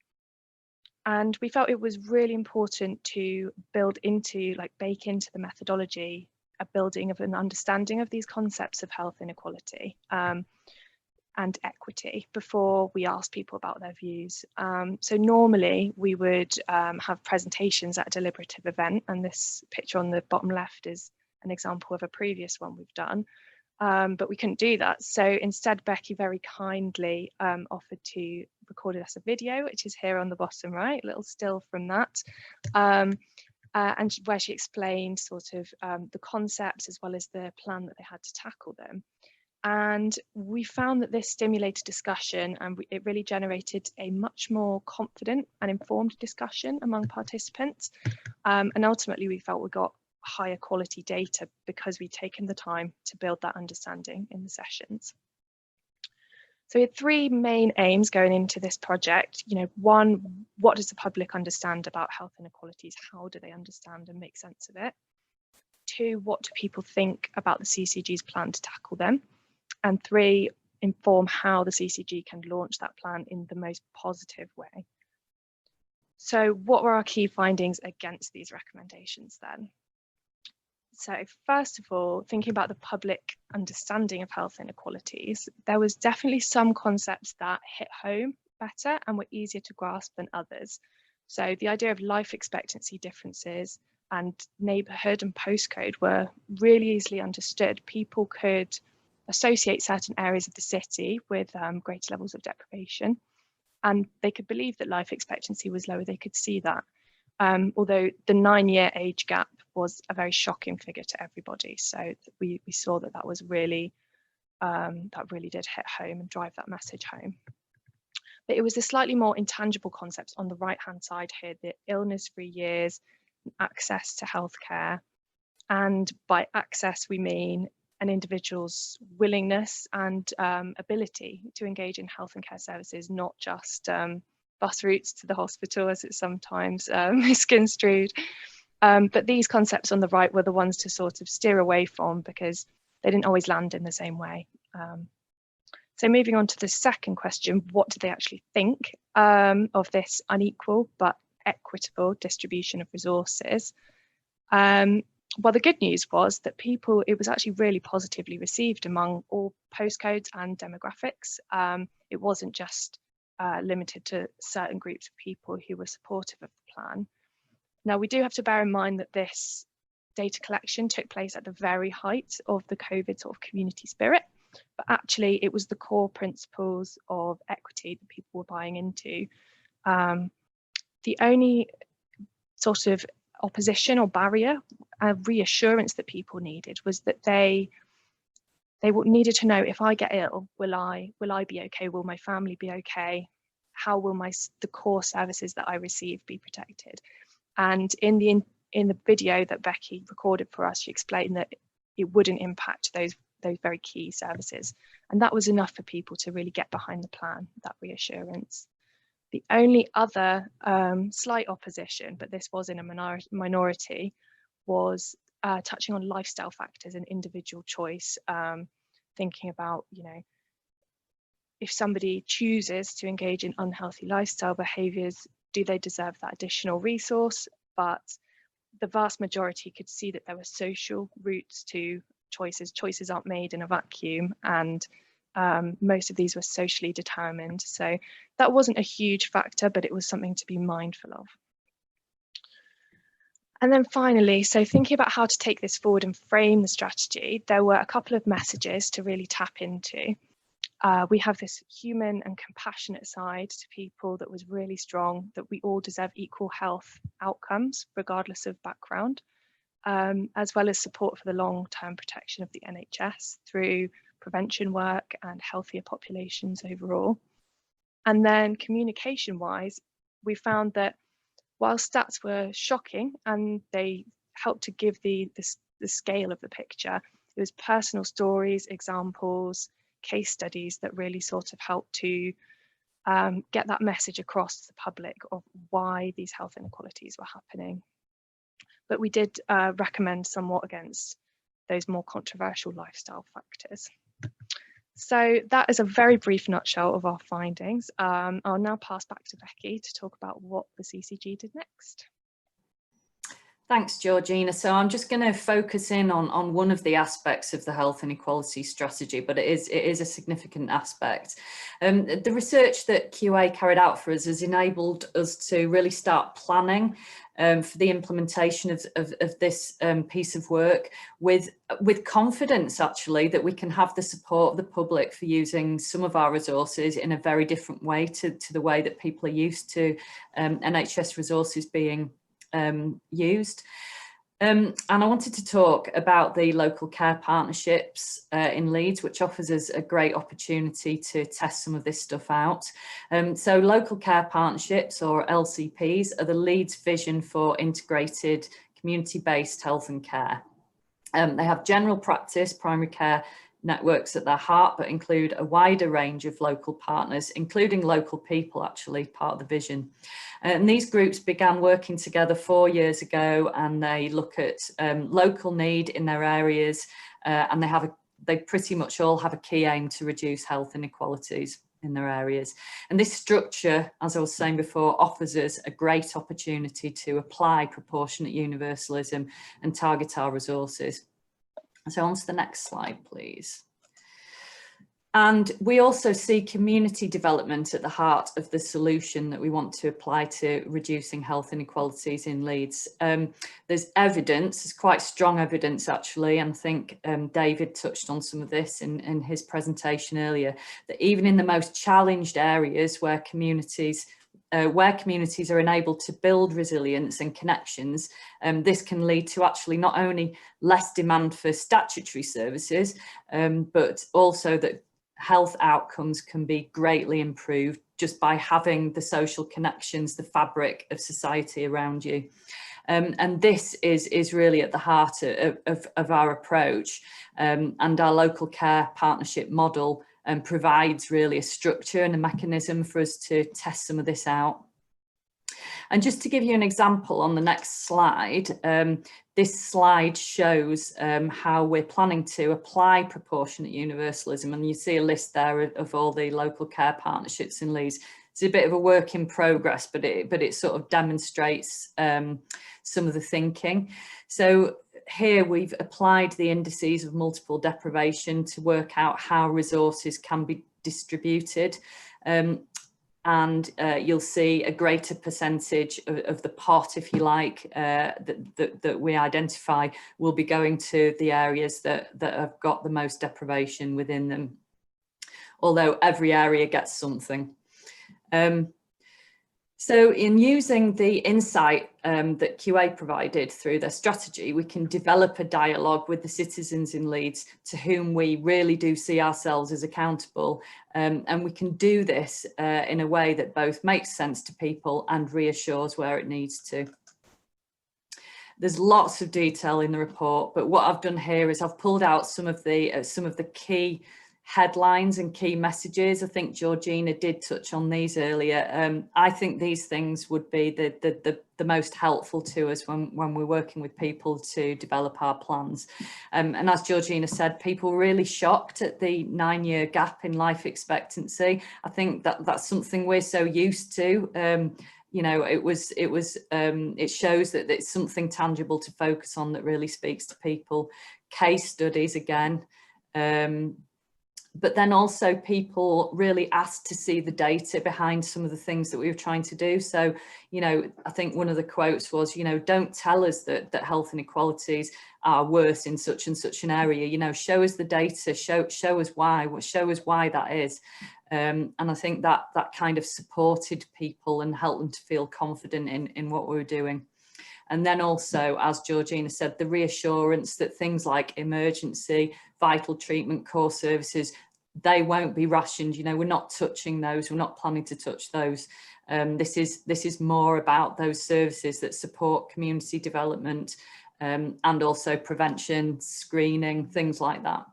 And we felt it was really important to bake into the methodology a building of an understanding of these concepts of health inequality and equity before we asked people about their views. So normally we would have presentations at a deliberative event, and this picture on the bottom left is an example of a previous one we've done. But we couldn't do that. So instead, Becky very kindly offered to record us a video, which is here on the bottom right, a little still from that, and where she explained sort of the concepts as well as the plan that they had to tackle them. And we found that this stimulated discussion, and it really generated a much more confident and informed discussion among participants. And ultimately, we felt we got higher quality data because we'd taken the time to build that understanding in the sessions. So we had three main aims going into this project. One, what does the public understand about health inequalities? How do they understand and make sense of it? Two, what do people think about the CCG's plan to tackle them? And three, inform how the CCG can launch that plan in the most positive way. So what were our key findings against these recommendations then? So first of all, thinking about the public understanding of health inequalities, there was definitely some concepts that hit home better and were easier to grasp than others. So the idea of life expectancy differences and neighbourhood and postcode were really easily understood. People could associate certain areas of the city with greater levels of deprivation, and they could believe that life expectancy was lower. They could see that. Although the 9-year age gap was a very shocking figure to everybody. So we saw that was really, that really did hit home and drive that message home. But it was the slightly more intangible concepts on the right-hand side here, the illness-free years, access to healthcare. And by access, we mean an individual's willingness and ability to engage in health and care services, not just bus routes to the hospital, as it's sometimes misconstrued. But these concepts on the right were the ones to sort of steer away from because they didn't always land in the same way. So moving on to the second question, what do they actually think of this unequal but equitable distribution of resources? Well, the good news was that it was actually really positively received among all postcodes and demographics. It wasn't just limited to certain groups of people who were supportive of the plan. Now, we do have to bear in mind that this data collection took place at the very height of the COVID sort of community spirit, but actually it was the core principles of equity that people were buying into. The only sort of opposition or barrier, reassurance that people needed was that they needed to know, if I get ill, will I be okay? Will my family be okay? How will the core services that I receive be protected? And in the video that Becky recorded for us, she explained that it wouldn't impact those very key services, and that was enough for people to really get behind the plan, that reassurance. The only other slight opposition, but this was in a minority, was touching on lifestyle factors and individual choice, thinking about, you know, if somebody chooses to engage in unhealthy lifestyle behaviours, do they deserve that additional resource? But the vast majority could see that there were social roots to choices. Choices aren't made in a vacuum, and most of these were socially determined. So that wasn't a huge factor, but it was something to be mindful of. And then finally, so thinking about how to take this forward and frame the strategy, there were a couple of messages to really tap into. We have this human and compassionate side to people that was really strong, that we all deserve equal health outcomes, regardless of background, as well as support for the long-term protection of the NHS through prevention work and healthier populations overall. And then communication-wise, we found that while stats were shocking and they helped to give the scale of the picture, it was personal stories, examples, case studies that really sort of helped to get that message across to the public of why these health inequalities were happening. But we did recommend somewhat against those more controversial lifestyle factors. So that is a very brief nutshell of our findings. I'll now pass back to Becky to talk about what the CCG did next. Thanks, Georgina. So I'm just going to focus in on one of the aspects of the health inequality strategy, but it is a significant aspect. The research that QA carried out for us has enabled us to really start planning for the implementation of this piece of work with confidence, actually, that we can have the support of the public for using some of our resources in a very different way to the way that people are used to NHS resources being used. And I wanted to talk about the local care partnerships in Leeds, which offers us a great opportunity to test some of this stuff out. So local care partnerships, or LCPs, are the Leeds vision for integrated community-based health and care. They have general practice, primary care networks at their heart, but include a wider range of local partners, including local people, actually, part of the vision. And these groups began working together 4 years ago, and they look at local need in their areas, and they pretty much all have a key aim to reduce health inequalities in their areas. And this structure, as I was saying before, offers us a great opportunity to apply proportionate universalism and target our resources. So on to the next slide, please. And we also see community development at the heart of the solution that we want to apply to reducing health inequalities in Leeds. There's evidence, there's quite strong evidence actually, and I think David touched on some of this in his presentation earlier, that even in the most challenged areas where communities are enabled to build resilience and connections, this can lead to actually not only less demand for statutory services, but also that health outcomes can be greatly improved just by having the social connections, the fabric of society around you. And this is really at the heart of our approach, and our local care partnership model provides really a structure and a mechanism for us to test some of this out. And just to give you an example on the next slide, this slide shows how we're planning to apply proportionate universalism, and you see a list there of all the local care partnerships in Leeds. It's a bit of a work in progress, but it sort of demonstrates some of the thinking. So here we've applied the indices of multiple deprivation to work out how resources can be distributed. and you'll see a greater percentage of the pot, if you like, that we identify will be going to the areas that have got the most deprivation within them, although every area gets something. So in using the insight that QA provided through their strategy, we can develop a dialogue with the citizens in Leeds to whom we really do see ourselves as accountable. And we can do this in a way that both makes sense to people and reassures where it needs to. There's lots of detail in the report, but what I've done here is I've pulled out some of the key headlines and key messages. I think Georgina did touch on these earlier. I think these things would be the most helpful to us when we're working with people to develop our plans. And as Georgina said, people were really shocked at the 9-year gap in life expectancy. I think that's something we're so used to. You know, it shows that it's something tangible to focus on that really speaks to people. Case studies again. But then also people really asked to see the data behind some of the things that we were trying to do. So, you know, I think one of the quotes was, you know, don't tell us that health inequalities are worse in such and such an area, you know, show us the data, show us why that is. And I think that kind of supported people and helped them to feel confident in what we were doing. And then also, as Georgina said, the reassurance that things like emergency, vital treatment, core services, they won't be rationed. You know, we're not touching those. We're not planning to touch those. This is more about those services that support community development and also prevention, screening, things like that.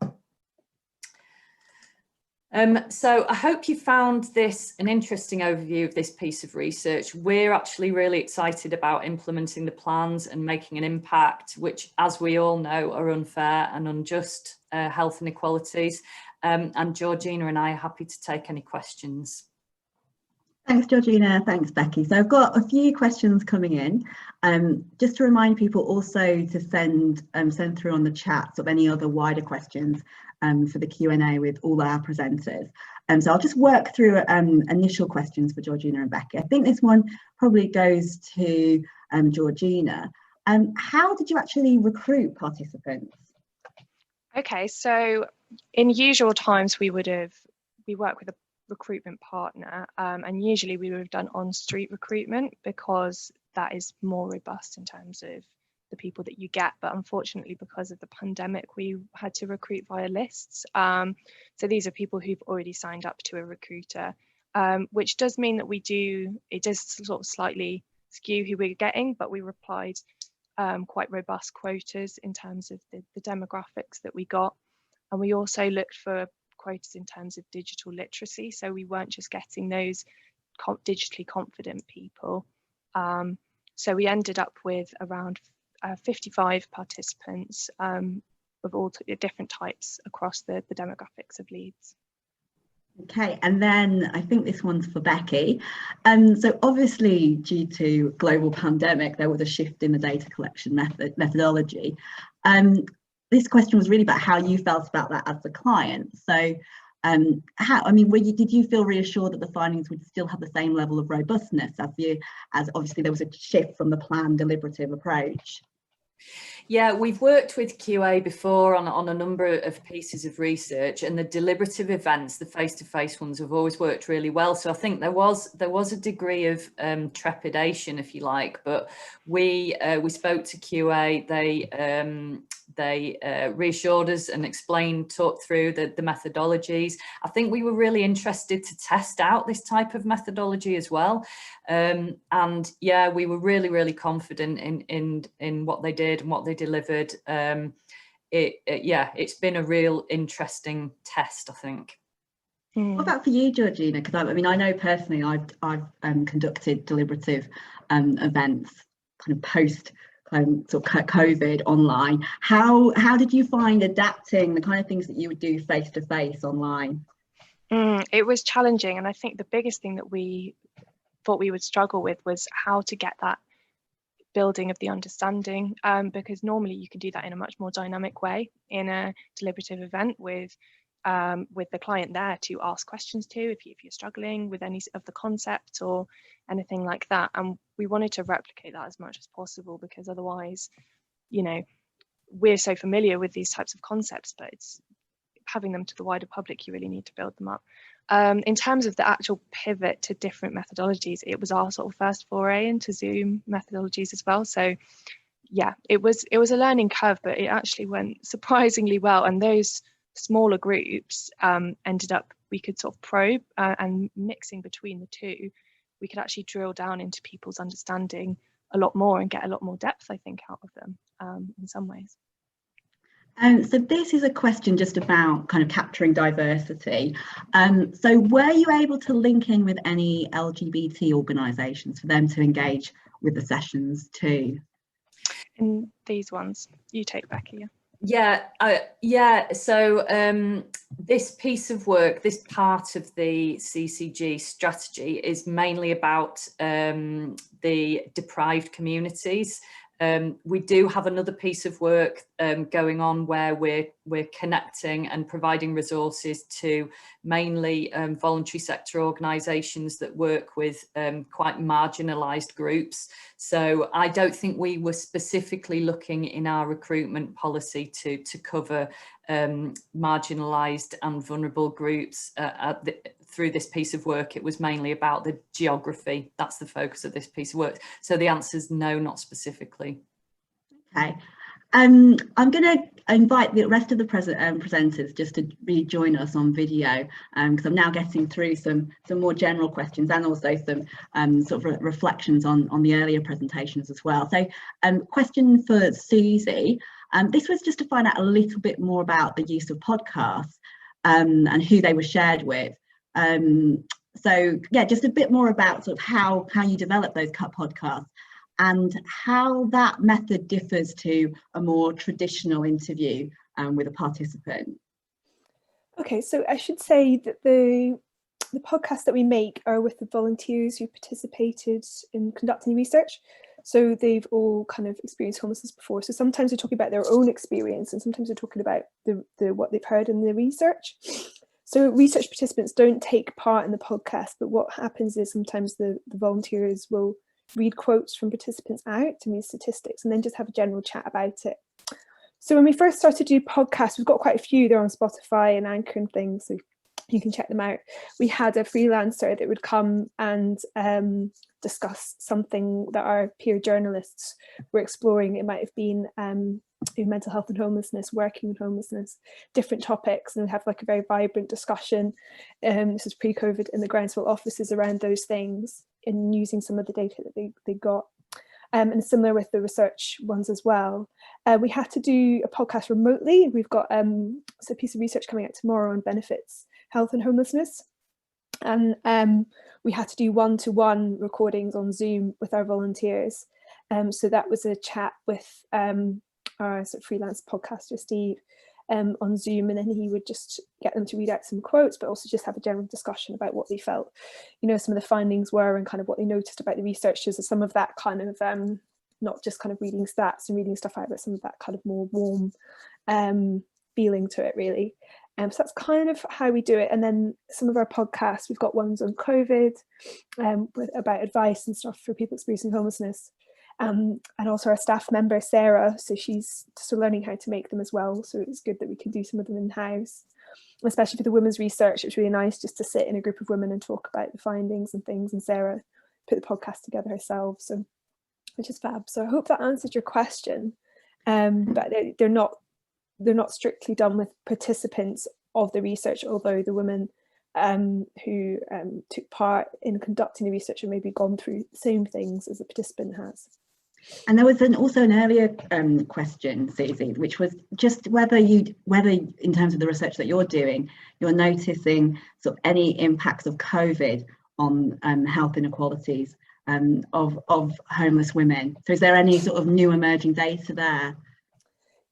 So I hope you found this an interesting overview of this piece of research. We're actually really excited about implementing the plans and making an impact, which, as we all know, are unfair and unjust health inequalities. And Georgina and I are happy to take any questions. Thanks, Georgina. Thanks, Becky. So I've got a few questions coming in. Just to remind people also to send through on the chat of any other wider questions for the Q&A with all our presenters. So I'll just work through initial questions for Georgina and Becky. I think this one probably goes to Georgina. How did you actually recruit participants? Okay, so in usual times we work with a recruitment partner, and usually we would have done on-street recruitment because that is more robust in terms of the people that you get, but unfortunately because of the pandemic we had to recruit via lists. So these are people who've already signed up to a recruiter, which does mean that it does sort of slightly skew who we're getting, but we replied quite robust quotas in terms of the demographics that we got, and we also looked for quotas in terms of digital literacy, so we weren't just getting those digitally confident people. So we ended up with around 55 participants of all different types across the demographics of Leeds. Okay, and then I think this one's for Becky. So obviously due to global pandemic, there was a shift in the data collection methodology. This question was really about how you felt about that as the client. So did you feel reassured that the findings would still have the same level of robustness as obviously there was a shift from the planned deliberative approach? Yeah, we've worked with QA before on a number of pieces of research, and the deliberative events, the face-to-face ones, have always worked really well. So I think there was a degree of trepidation, if you like, but we spoke to QA. They reassured us and talked through the methodologies. I think we were really interested to test out this type of methodology as well. And yeah, we were really confident in what they did and what they delivered. Yeah, it's been a real interesting test, I think. What about for you, Georgina? Because I mean, I know personally I've conducted deliberative events kind of post sort of COVID online. How did you find adapting the kind of things that you would do face to face online? It was challenging, and I think the biggest thing that we thought we would struggle with was how to get that building of the understanding, because normally you can do that in a much more dynamic way in a deliberative event with with the client there to ask questions to if you're struggling with any of the concepts or anything like that. And we wanted to replicate that as much as possible, because otherwise, you know, we're so familiar with these types of concepts, but it's having them to the wider public, you really need to build them up. In terms of the actual pivot to different methodologies, it was our sort of first foray into Zoom methodologies as well. So yeah, it was a learning curve, but it actually went surprisingly well. And those smaller groups ended up, we could sort of probe and mixing between the two, we could actually drill down into people's understanding a lot more and get a lot more depth, I think, out of them in some ways. So this is a question just about kind of capturing diversity. So were you able to link in with any LGBT organisations for them to engage with the sessions too? In these ones, you take Becky. So this piece of work, this part of the CCG strategy is mainly about the deprived communities. We do have another piece of work going on where we're connecting and providing resources to mainly voluntary sector organisations that work with quite marginalised groups. So I don't think we were specifically looking in our recruitment policy to cover marginalised and vulnerable groups through this piece of work. It was mainly about the geography. That's the focus of this piece of work. So the answer is no, not specifically. Okay. I'm going to invite the rest of the presenters just to rejoin us on video, because I'm now getting through some more general questions and also some sort of reflections on the earlier presentations as well. So question for Suzy. This was just to find out a little bit more about the use of podcasts and who they were shared with. So yeah, just a bit more about sort of how you develop those podcasts and how that method differs to a more traditional interview with a participant. Okay, so I should say that the podcasts that we make are with the volunteers who participated in conducting research. So they've all kind of experienced homelessness before. So sometimes they're talking about their own experience and sometimes they're talking about what they've heard in the research. So research participants don't take part in the podcast, but what happens is sometimes the volunteers will read quotes from participants out to read statistics and then just have a general chat about it. So when we first started to do podcasts, we've got quite a few. They're on Spotify and Anchor and things, so you can check them out. We had a freelancer that would come and discuss something that our peer journalists were exploring. It might have been mental health and homelessness, working with homelessness, different topics, and we have like a very vibrant discussion. This is pre-COVID in the Groundswell offices around those things and using some of the data that they got. And similar with the research ones as well. We had to do a podcast remotely. We've got a piece of research coming out tomorrow on benefits, health and homelessness. And we had to do one-to-one recordings on Zoom with our volunteers. So that was a chat with our sort of freelance podcaster, Steve, on Zoom, and then he would just get them to read out some quotes, but also just have a general discussion about what they felt, you know, some of the findings were and kind of what they noticed about the researchers, and some of that kind of not just kind of reading stats and reading stuff out, but some of that kind of more warm feeling to it, really. So that's kind of how we do it. And then some of our podcasts, we've got ones on COVID, about advice and stuff for people experiencing homelessness. And also our staff member, Sarah, so she's still learning how to make them as well. So it's good that we can do some of them in-house, especially for the women's research. It was really nice just to sit in a group of women and talk about the findings and things. And Sarah put the podcast together herself, so which is fab. So I hope that answered your question. But they're not strictly done with participants of the research, although the women who took part in conducting the research have maybe gone through the same things as the participant has. And there was also an earlier question, Suzy, which was just whether in terms of the research that you're doing, you're noticing sort of any impacts of COVID on health inequalities of homeless women. So is there any sort of new emerging data there?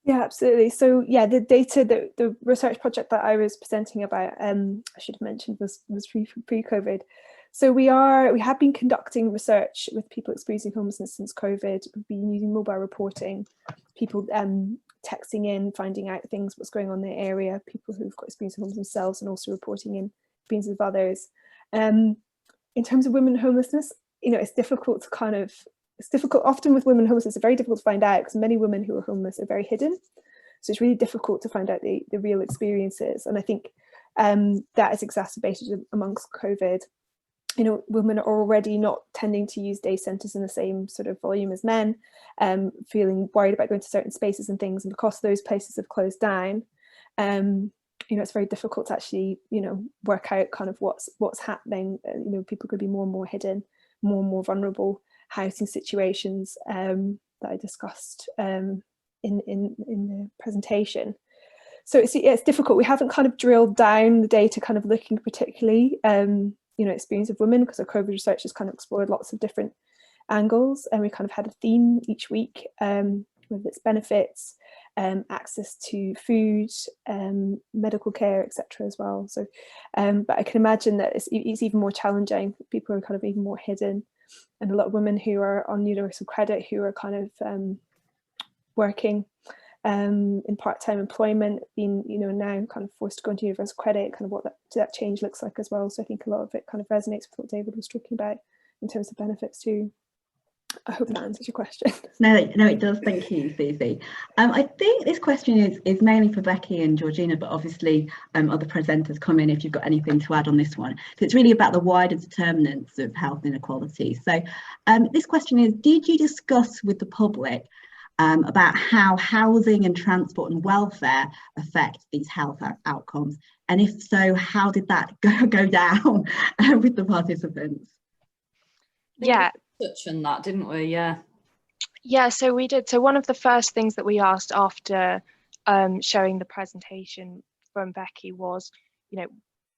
Yeah, absolutely. So yeah, the data, the research project that I was presenting about, I should have mentioned, was pre-COVID. So we have been conducting research with people experiencing homelessness since COVID. We've been using mobile reporting, people texting in, finding out things, what's going on in their area, people who've got experience of homelessness themselves, and also reporting in experiences of others. In terms of women homelessness, it's difficult to it's difficult often with women homelessness. It's very difficult to find out because many women who are homeless are very hidden. So it's really difficult to find out the real experiences. And I think that is exacerbated amongst COVID. Women are already not tending to use day centres in the same sort of volume as men, feeling worried about going to certain spaces and things. And because those places have closed down, it's very difficult to actually, work out kind of what's happening. People could be more and more hidden, more and more vulnerable housing situations that I discussed in the presentation. So it's difficult. We haven't kind of drilled down the data, kind of looking particularly, experience of women, because our COVID research has kind of explored lots of different angles, and we kind of had a theme each week, with its benefits, access to food, medical care, etc. as well. So, but I can imagine that it's even more challenging. People are kind of even more hidden, and a lot of women who are on universal credit, who are kind of working in part-time employment, being now kind of forced to go into universal credit, kind of what that change looks like as well. So I think a lot of it kind of resonates with what David was talking about in terms of benefits too. I hope that answers your question. No, it does. Thank you, Suzy. I think this question is mainly for Becky and Georgina, but obviously other presenters come in if you've got anything to add on this one. So it's really about the wider determinants of health inequality. So this question is, did you discuss with the public about how housing and transport and welfare affect these health outcomes? And if so, how did that go down with the participants? Yeah. Touch on that, didn't we? Yeah, so we did. So one of the first things that we asked after showing the presentation from Becky was,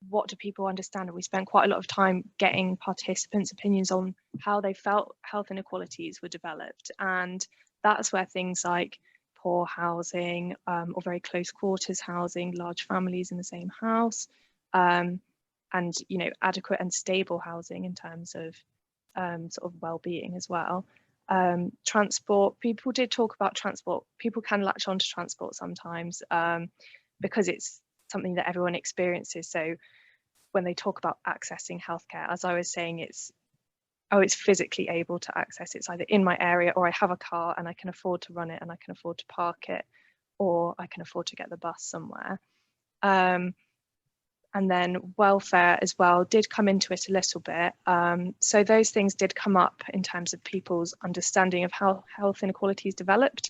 what do people understand? And we spent quite a lot of time getting participants' opinions on how they felt health inequalities were developed. And that's where things like poor housing, or very close quarters housing, large families in the same house, and adequate and stable housing in terms of sort of well-being as well. Transport, people did talk about transport. People can latch on to transport sometimes because it's something that everyone experiences. So when they talk about accessing healthcare, as I was saying, it's physically able to access. It's either in my area, or I have a car and I can afford to run it and I can afford to park it, or I can afford to get the bus somewhere. And then welfare as well did come into it a little bit. So those things did come up in terms of people's understanding of how health inequalities developed,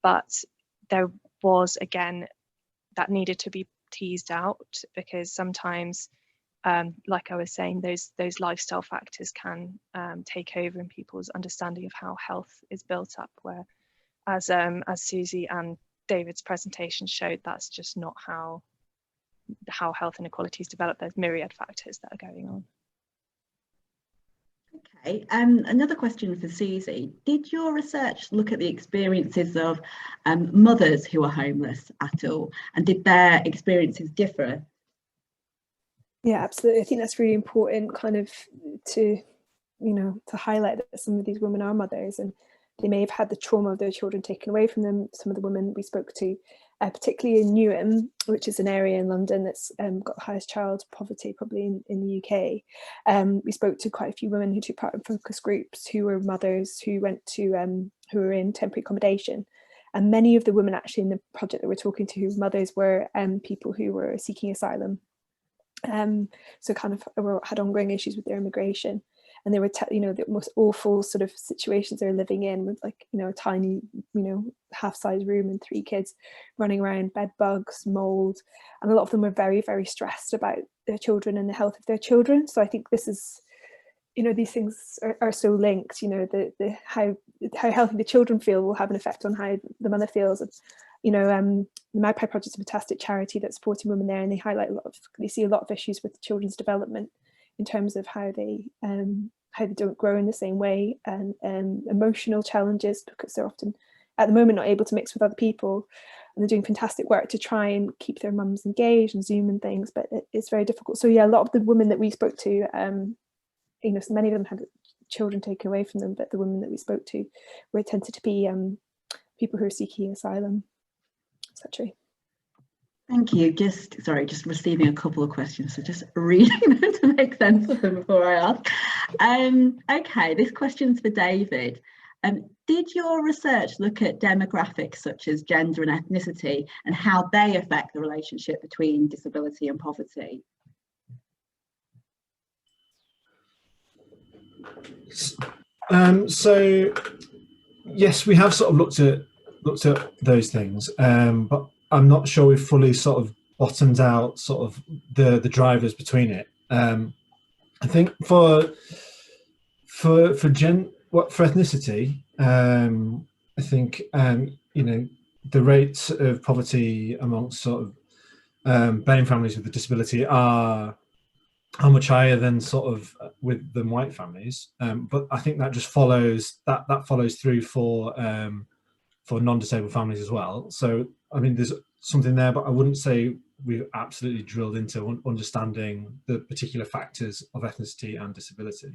but there was, again, that needed to be teased out, because sometimes, like I was saying, those lifestyle factors can take over in people's understanding of how health is built up, where as Suzy and David's presentation showed, that's just not how health inequalities develop. There's myriad factors that are going on. Okay, another question for Suzy. Did your research look at the experiences of mothers who are homeless at all, and did their experiences differ? Yeah, absolutely. I think that's really important, kind of to highlight that some of these women are mothers, and they may have had the trauma of their children taken away from them. Some of the women we spoke to, particularly in Newham, which is an area in London that's got the highest child poverty probably in the UK. We spoke to quite a few women who took part in focus groups, who were mothers who went to who were in temporary accommodation, and many of the women actually in the project that we're talking to, whose mothers were people who were seeking asylum, so kind of had ongoing issues with their immigration. And they were, the most awful sort of situations they're living in, with like, a tiny, half-size room and 3 kids running around, bed bugs, mold. And a lot of them were very, very stressed about their children and the health of their children. So I think this is, these things are so linked, how healthy the children feel will have an effect on how the mother feels. The Magpie Project is a fantastic charity that's supporting women there, and they highlight they see a lot of issues with children's development in terms of how they don't grow in the same way, and emotional challenges, because they're often at the moment not able to mix with other people, and they're doing fantastic work to try and keep their mums engaged and Zoom and things, but it's very difficult. So yeah, a lot of the women that we spoke to, so many of them had children taken away from them, but the women that we spoke to tended to be people who are seeking asylum. etc. Thank you. Just receiving a couple of questions, so just reading them to make sense of them before I ask. Okay, this question's for David. Did your research look at demographics such as gender and ethnicity and how they affect the relationship between disability and poverty? So yes, we have sort of looked at those things, but I'm not sure we've fully sort of bottomed out sort of the drivers between it. I think for ethnicity, I think you know, the rates of poverty amongst sort of BAME families with a disability are much higher than sort of than white families, but I think that just follows that follows through for non-disabled families as well. So I mean, there's something there, but I wouldn't say we've absolutely drilled into understanding the particular factors of ethnicity and disability.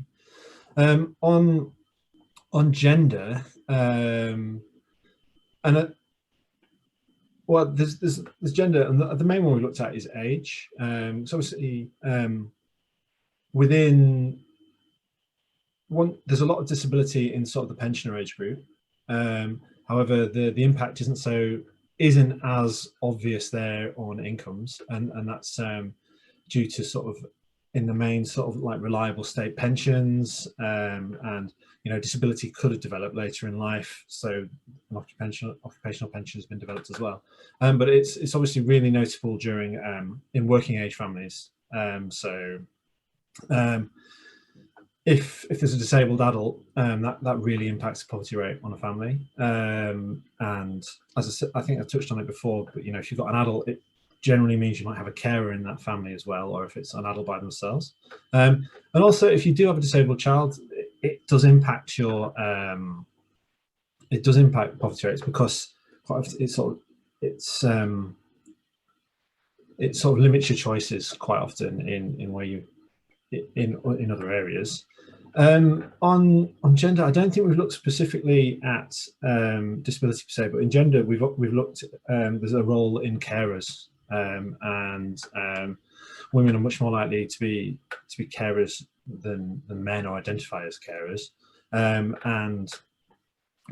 On gender, well, there's gender, and the main one we looked at is age. So obviously, within there's a lot of disability in sort of the pensioner age group. However, the impact isn't as obvious there on incomes, and that's due to sort of, in the main, sort of like reliable state pensions, and you know, disability could have developed later in life, so an occupational pension has been developed as well. But it's obviously really notable during in working age families. If there's a disabled adult, that really impacts the poverty rate on a family. And as I said, I think I touched on it before, but you know, if you've got an adult, it generally means you might have a carer in that family as well, or if it's an adult by themselves. And also, if you do have a disabled child, it does impact your poverty rates, because it sort of limits your choices quite often in where you in other areas. On gender, I don't think we've looked specifically at disability per se, but in gender we've looked. There's a role in carers, and women are much more likely to be carers than men, or identify as carers, and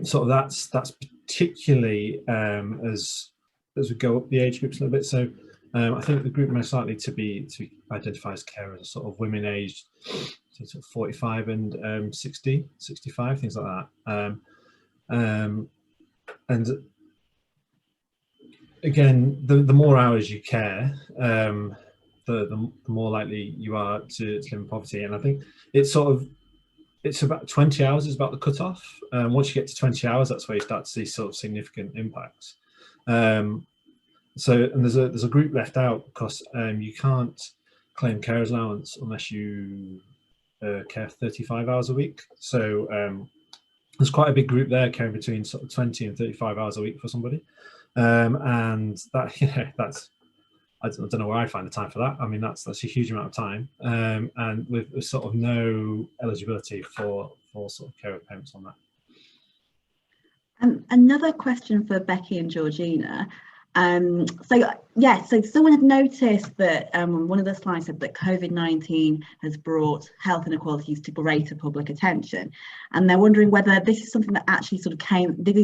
sort of that's particularly as we go up the age groups a little bit. So I think the group most likely to be identified as carers are sort of women aged sort of 45 and 60, 65, things like that. And again, the more hours you care, the more likely you are to live in poverty. And I think it's about 20 hours is about the cutoff. Once you get to 20 hours, that's where you start to see sort of significant impacts. So, and there's a group left out because you can't claim carers allowance unless you care 35 hours a week. So there's quite a big group there caring between sort of 20 and 35 hours a week for somebody, and that, you know, that's, I don't know where I find the time for that. I mean, that's a huge amount of time, and with sort of no eligibility for sort of carer payments on that. Another question for Becky and Georgina. So someone had noticed that one of the slides said that COVID-19 has brought health inequalities to greater public attention, and they're wondering whether this is something that actually sort of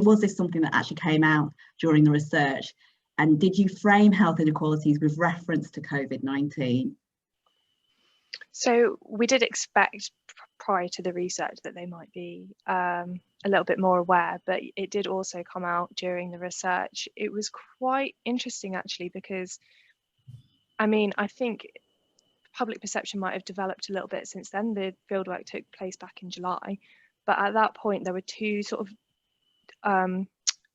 was this something that actually came out during the research, and did you frame health inequalities with reference to COVID-19? So we did expect prior to the research that they might be a little bit more aware, but it did also come out during the research. It was quite interesting actually, because I mean, I think public perception might have developed a little bit since then. The fieldwork took place back in July, but at that point there were two sort of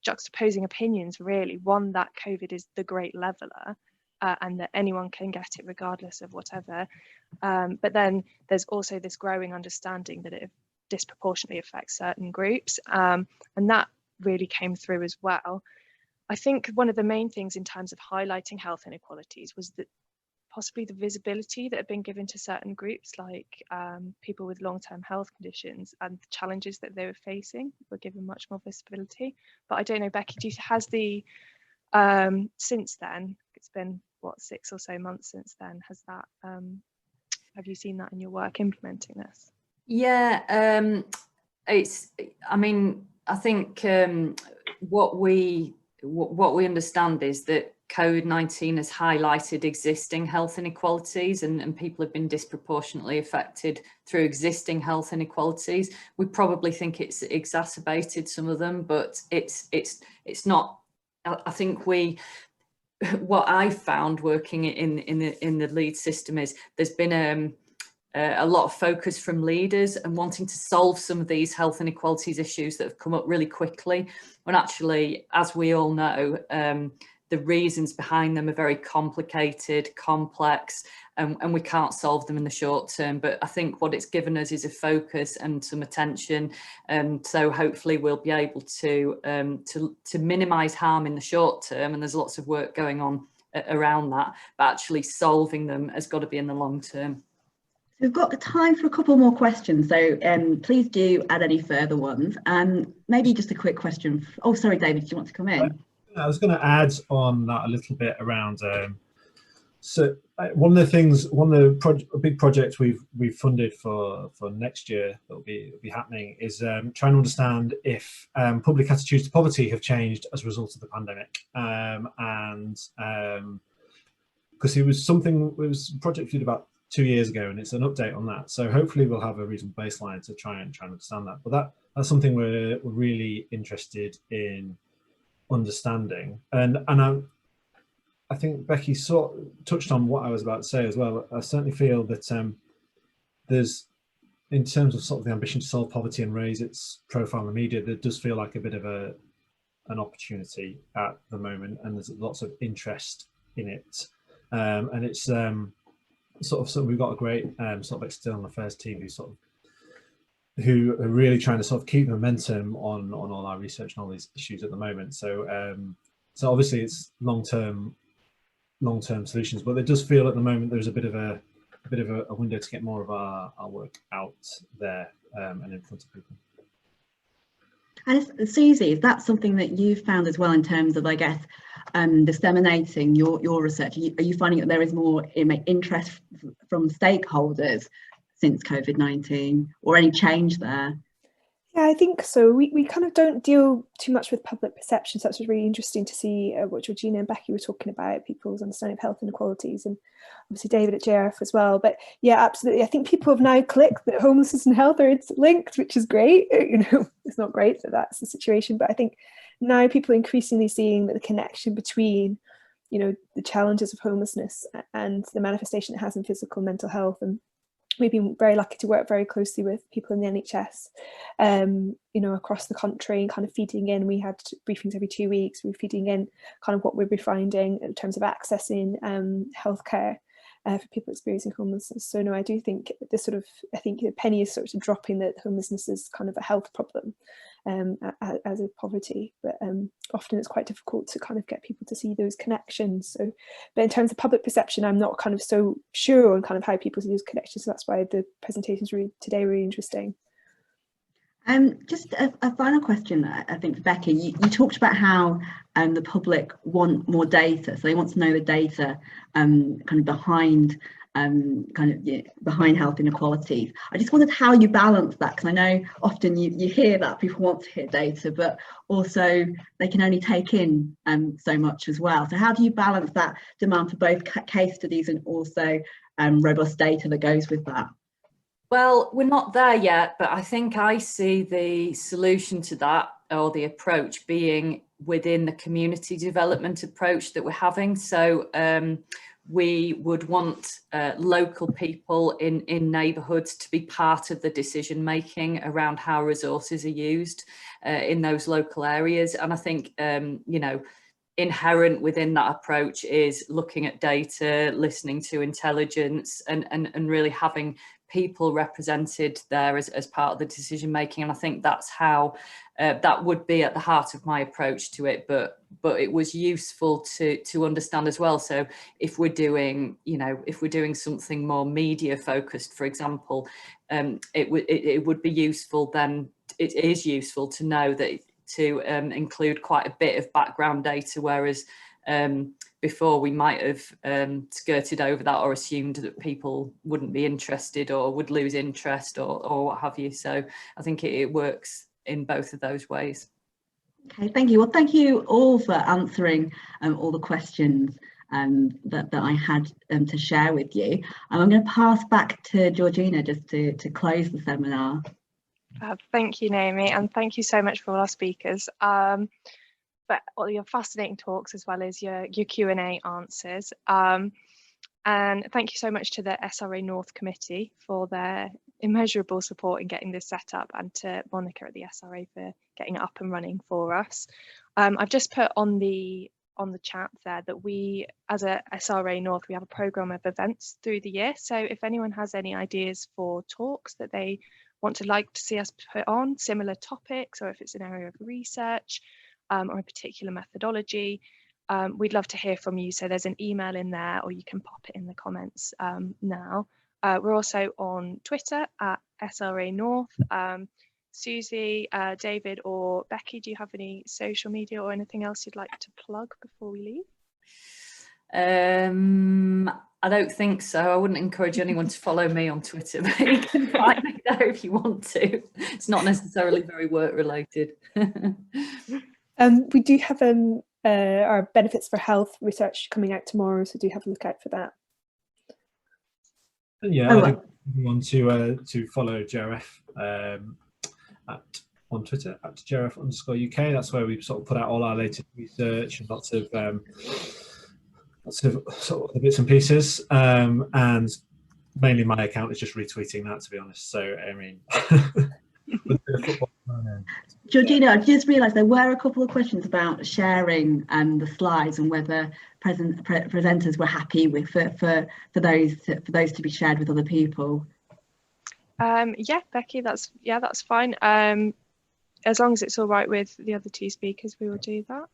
juxtaposing opinions really. One, that COVID is the great leveller, and that anyone can get it regardless of whatever. But then there's also this growing understanding that it disproportionately affects certain groups, and that really came through as well. I think one of the main things in terms of highlighting health inequalities was that possibly the visibility that had been given to certain groups, like people with long-term health conditions, and the challenges that they were facing were given much more visibility. But I don't know, Becky, has the Since then, it's been what, 6 or so months since then. Has that have you seen that in your work implementing this? Yeah, I mean, I think what we understand is that COVID-19 has highlighted existing health inequalities, and people have been disproportionately affected through existing health inequalities. We probably think it's exacerbated some of them, but it's not. I think what I found working in the Leeds system is there's been a lot of focus from leaders and wanting to solve some of these health inequalities issues that have come up really quickly, when actually, as we all know, the reasons behind them are very complicated, complex, and we can't solve them in the short term. But I think what it's given us is a focus and some attention, and so hopefully we'll be able to minimise harm in the short term. And there's lots of work going on around that, but actually solving them has got to be in the long term. We've got time for a couple more questions, so please do add any further ones. Maybe just a quick question. Oh, sorry, David, do you want to come in? I was going to add on that a little bit around. So one of the big projects we've funded for next year that will be happening is trying to understand if public attitudes to poverty have changed as a result of the pandemic, because it was a project we did about 2 years ago, and it's an update on that. So hopefully we'll have a reasonable baseline to try and understand that. But that's something we're really interested in understanding. And I think Becky touched on what I was about to say as well. I certainly feel that there's, in terms of sort of the ambition to solve poverty and raise its profile in the media, there does feel like a bit of an opportunity at the moment, and there's lots of interest in it. And it's so we've got a great sort of external affairs team who are really trying to sort of keep momentum on all our research and all these issues at the moment. So obviously it's long-term solutions, but it does feel at the moment there's a bit of a window to get more of our work out there and in front of people. And Suzy, is that something that you've found as well in terms of, I guess, disseminating your research? Are you finding that there is more interest from stakeholders since COVID-19, or any change there? Yeah, I think so. We kind of don't deal too much with public perception, so that's really interesting to see what Georgina and Becky were talking about, people's understanding of health inequalities, and obviously David at JRF as well. But yeah, absolutely. I think people have now clicked that homelessness and health are linked, which is great. It's not great that that's the situation, but I think now people are increasingly seeing that the connection between, the challenges of homelessness and the manifestation it has in physical and mental health. And we've been very lucky to work very closely with people in the NHS, across the country, and kind of feeding in. We had briefings every 2 weeks. We're feeding in kind of what we'll be finding in terms of accessing healthcare for people experiencing homelessness. So no, I do think I think the penny is sort of dropping that homelessness is kind of a health problem as a poverty, but often it's quite difficult to kind of get people to see those connections. So, but in terms of public perception, I'm not kind of so sure on kind of how people see those connections. So that's why the presentations today were really interesting. Just a final question, I think, for Becky. You talked about how the public want more data, so they want to know the data kind of behind behind health inequalities. I just wondered how you balance that, because I know often you hear that people want to hear data, but also they can only take in so much as well. So how do you balance that demand for both case studies and also robust data that goes with that? Well, we're not there yet, but I think I see the solution to that, or the approach, being within the community development approach that we're having. So we would want local people in neighbourhoods to be part of the decision making around how resources are used in those local areas. And I think, inherent within that approach is looking at data, listening to intelligence, and really having people represented there as part of the decision making. And I think that's how that would be at the heart of my approach to it. But it was useful to understand as well. So if we're doing something more media focused, for example, it would be useful then. It is useful to know that to include quite a bit of background data, whereas before we might have skirted over that or assumed that people wouldn't be interested or would lose interest or what have you. So I think it works in both of those ways. Okay, thank you. Well, thank you all for answering all the questions that I had to share with you. I'm going to pass back to Georgina just to close the seminar. Thank you, Naomi, and thank you so much for all our speakers. But all your fascinating talks as well as your Q&A answers. And thank you so much to the SRA North Committee for their immeasurable support in getting this set up, and to Monica at the SRA for getting it up and running for us. I've just put on the chat there that we, as a SRA North, we have a programme of events through the year. So if anyone has any ideas for talks that they want to see us put on, similar topics, or if it's an area of research, or a particular methodology, we'd love to hear from you. So there's an email in there, or you can pop it in the comments now. We're also on Twitter at SRA North. Suzy, David or Becky, do you have any social media or anything else you'd like to plug before we leave? I don't think so. I wouldn't encourage anyone to follow me on Twitter, but you can find me there if you want to. It's not necessarily very work related. We do have our Benefits for Health research coming out tomorrow, so do have a look out for that. Yeah, I think we want to follow JRF on Twitter at JRF_UK. That's where we sort of put out all our latest research and lots of sort of the bits and pieces. And mainly my account is just retweeting that, to be honest. So I mean. Georgina, I just realised there were a couple of questions about sharing the slides and whether presenters were happy with for those to be shared with other people. Yeah, Becky, that's fine. As long as it's all right with the other two speakers, we will do that.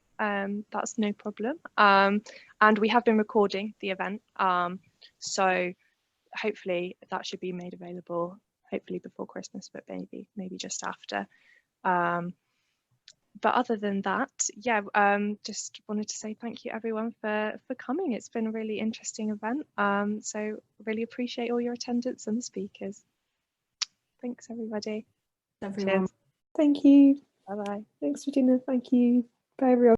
That's no problem. And we have been recording the event, so hopefully that should be made available. Hopefully before Christmas, but maybe just after. But other than that, yeah, just wanted to say thank you everyone for coming. It's been a really interesting event. So really appreciate all your attendance and the speakers. Thanks everybody. Everyone. Cheers. Thank you. Bye bye. Thanks, Georgina. Thank you. Bye everyone.